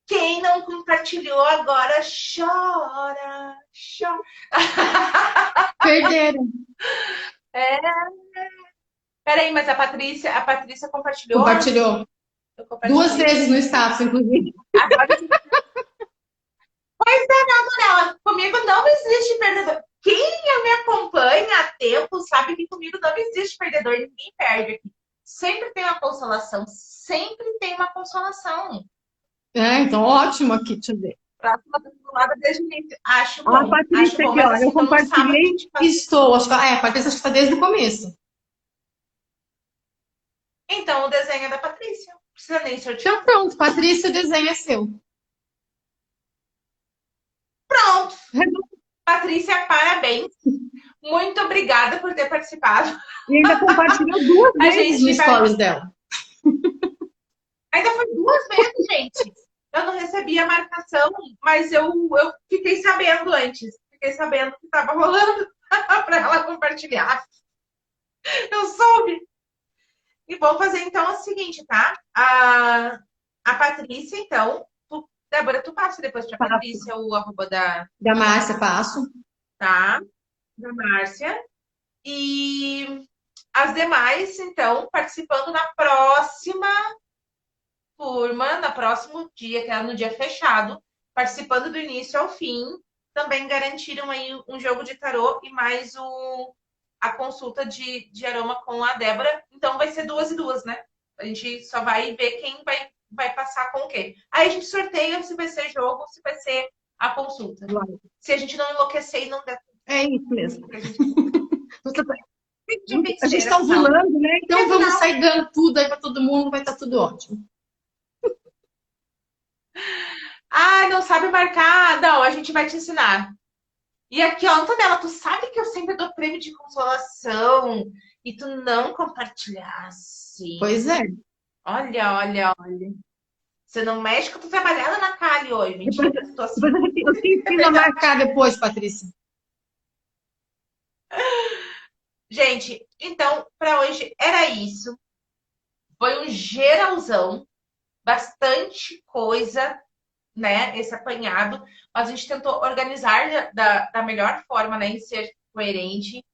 Quem não compartilhou agora chora, chora. Perderam. Peraí, mas a Patrícia compartilhou? Compartilhou. 2 vezes no status, inclusive. Agora... Pois é, não. Comigo não existe perdedor. Quem me acompanha há tempo sabe que comigo não existe perdedor. Ninguém perde aqui. Sempre tem uma consolação. Sempre tem uma consolação. Então ótimo aqui, deixa eu ver. Próxima lado desde o início. Acho bom. A Patrícia acho bom, aqui, mas, ó, assim, eu compartilhei e estou. Acho que, a Patrícia está desde o começo. Então o desenho é da Patrícia. Não precisa nem sortear. Então pronto, Patrícia, o desenho é seu. Pronto. Patrícia, parabéns. Muito obrigada por ter participado. E ainda compartilhou 2 vezes no stories dela. Ainda foi 2 vezes, gente. Eu não recebi a marcação, mas eu fiquei sabendo antes. Fiquei sabendo que estava rolando para ela compartilhar. Eu soube. E vou fazer então o seguinte, tá? A Patrícia, então. Débora, tu passa depois para a Patrícia o arroba da Márcia, passo. Tá? Da Márcia. E as demais, então, participando na próxima turma, no próximo dia, que é no dia fechado, participando do início ao fim, também garantiram aí um jogo de tarô e mais a consulta de aroma com a Débora. Então vai ser 2 e 2, né? A gente só vai ver quem vai passar com o quê. Aí a gente sorteia se vai ser jogo, se vai ser a consulta. Claro. Se a gente não enlouquecer e não der. É isso mesmo. A gente está ovulando, né? Então vamos sair dando tudo aí para todo mundo, vai estar tudo ótimo. Ah, não sabe marcar? Não, a gente vai te ensinar. E aqui, ó, Antonella, tu sabe que eu sempre dou prêmio de consolação e tu não compartilhasse. Pois é. Olha. Você não mexe que eu tô trabalhando na Cali hoje. Mentira, eu tô assim. Eu te ensino a marcar depois, Patrícia. Gente, então, para hoje era isso. Foi um geralzão. Bastante coisa, né? Esse apanhado. Mas a gente tentou organizar da melhor forma, né? Em ser coerente.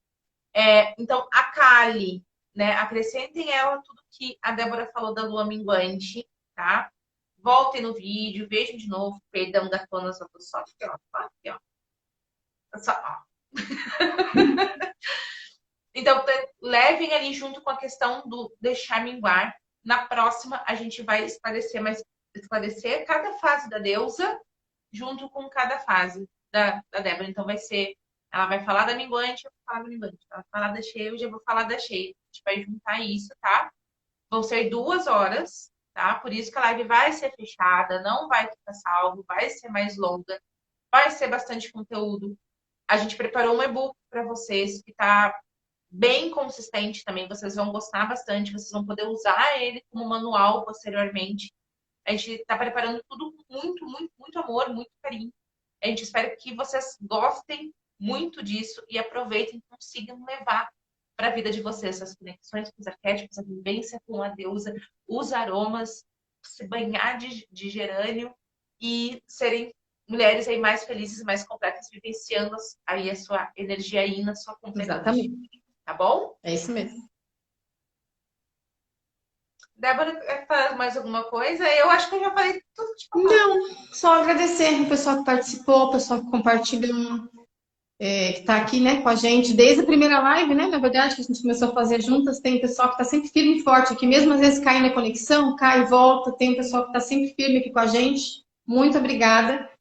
Então, a Kali, né? Acrescentem ela tudo que a Débora falou da lua minguante, tá? Voltem no vídeo, vejam de novo. Perdão, gatona, só tô só aqui, ó. Aqui, ó. Só, ó. Então, levem ali junto com a questão do deixar minguar. Na próxima, a gente vai esclarecer cada fase da deusa junto com cada fase da Débora. Então, ela vai falar da minguante, eu vou falar da minguante. Ela vai falar da cheia, eu já vou falar da cheia. A gente vai juntar isso, tá? Vão ser 2 horas, tá? Por isso que a live vai ser fechada, não vai ficar salvo, vai ser mais longa, vai ser bastante conteúdo. A gente preparou um e-book para vocês que tá bem consistente também, vocês vão gostar bastante, vocês vão poder usar ele como manual posteriormente. A gente está preparando tudo com muito amor, muito carinho, A gente espera que vocês gostem muito disso e aproveitem e consigam levar para a vida de vocês essas conexões com os arquétipos, a vivência com a deusa, os aromas, se banhar de gerânio e serem mulheres aí mais felizes, mais completas, vivenciando aí a sua energia aí na sua completude. Exatamente. Tá bom? É isso mesmo. Débora, quer falar mais alguma coisa? Eu acho que eu já falei tudo que tinha. Não, só agradecer o pessoal que participou, o pessoal que compartilhou, que está aqui, né, com a gente desde a primeira live, né? Na verdade, que a gente começou a fazer juntas. Tem pessoal que está sempre firme e forte aqui, mesmo às vezes cai na conexão, cai e volta. Tem um pessoal que está sempre firme aqui com a gente. Muito obrigada,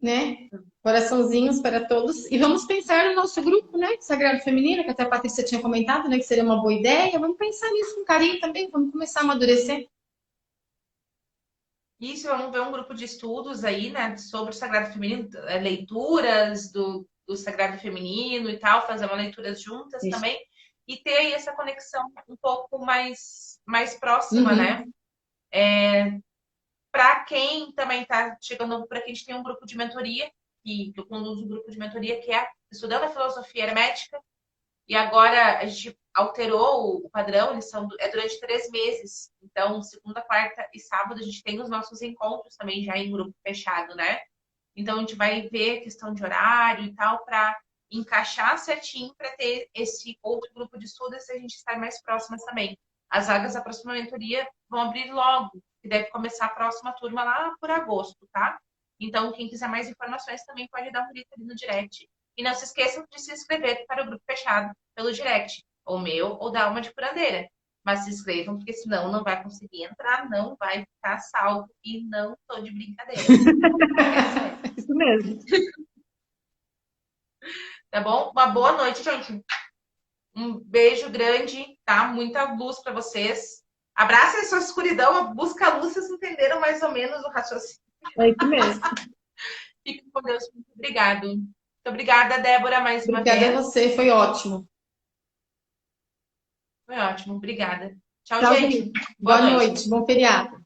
né? Coraçãozinhos para todos. E vamos pensar no nosso grupo, né? Sagrado Feminino, que até a Patrícia tinha comentado, né? Que seria uma boa ideia. Vamos pensar nisso com carinho também. Vamos começar a amadurecer. Isso, vamos ver um grupo de estudos aí, né, sobre o Sagrado Feminino, leituras do Sagrado Feminino e tal, fazer uma leitura juntas Isso. também, e ter aí essa conexão um pouco mais próxima, né? Para quem também está chegando, para quem a gente tem um grupo de mentoria, que eu conduzo um grupo de mentoria, que é Estudando a Filosofia Hermética, e agora a gente alterou o padrão, eles são durante 3 meses. Então, segunda, quarta e sábado, a gente tem os nossos encontros também já em grupo fechado, né? Então, a gente vai ver questão de horário e tal, para encaixar certinho para ter esse outro grupo de estudos e a gente estar mais próximas também. As vagas da próxima mentoria vão abrir logo, que deve começar a próxima turma lá por agosto, tá? Então, quem quiser mais informações também pode dar um grito ali no direct. E não se esqueçam de se inscrever para o grupo fechado pelo direct, ou meu, ou da Alma de Curandeira. Mas se inscrevam, porque senão não vai conseguir entrar, não vai ficar salvo e não tô de brincadeira. É isso mesmo. Tá bom? Uma boa noite, gente. Um beijo grande, tá? Muita luz para vocês. Abracem a sua escuridão, busca a luz, vocês entenderam mais ou menos o raciocínio. É isso mesmo. Fiquem com Deus. Muito obrigado. Muito obrigada, Débora, mais uma vez. Obrigada a você, foi ótimo. Foi ótimo, obrigada. Tchau, Tchau, gente. gente. Boa noite, bom feriado.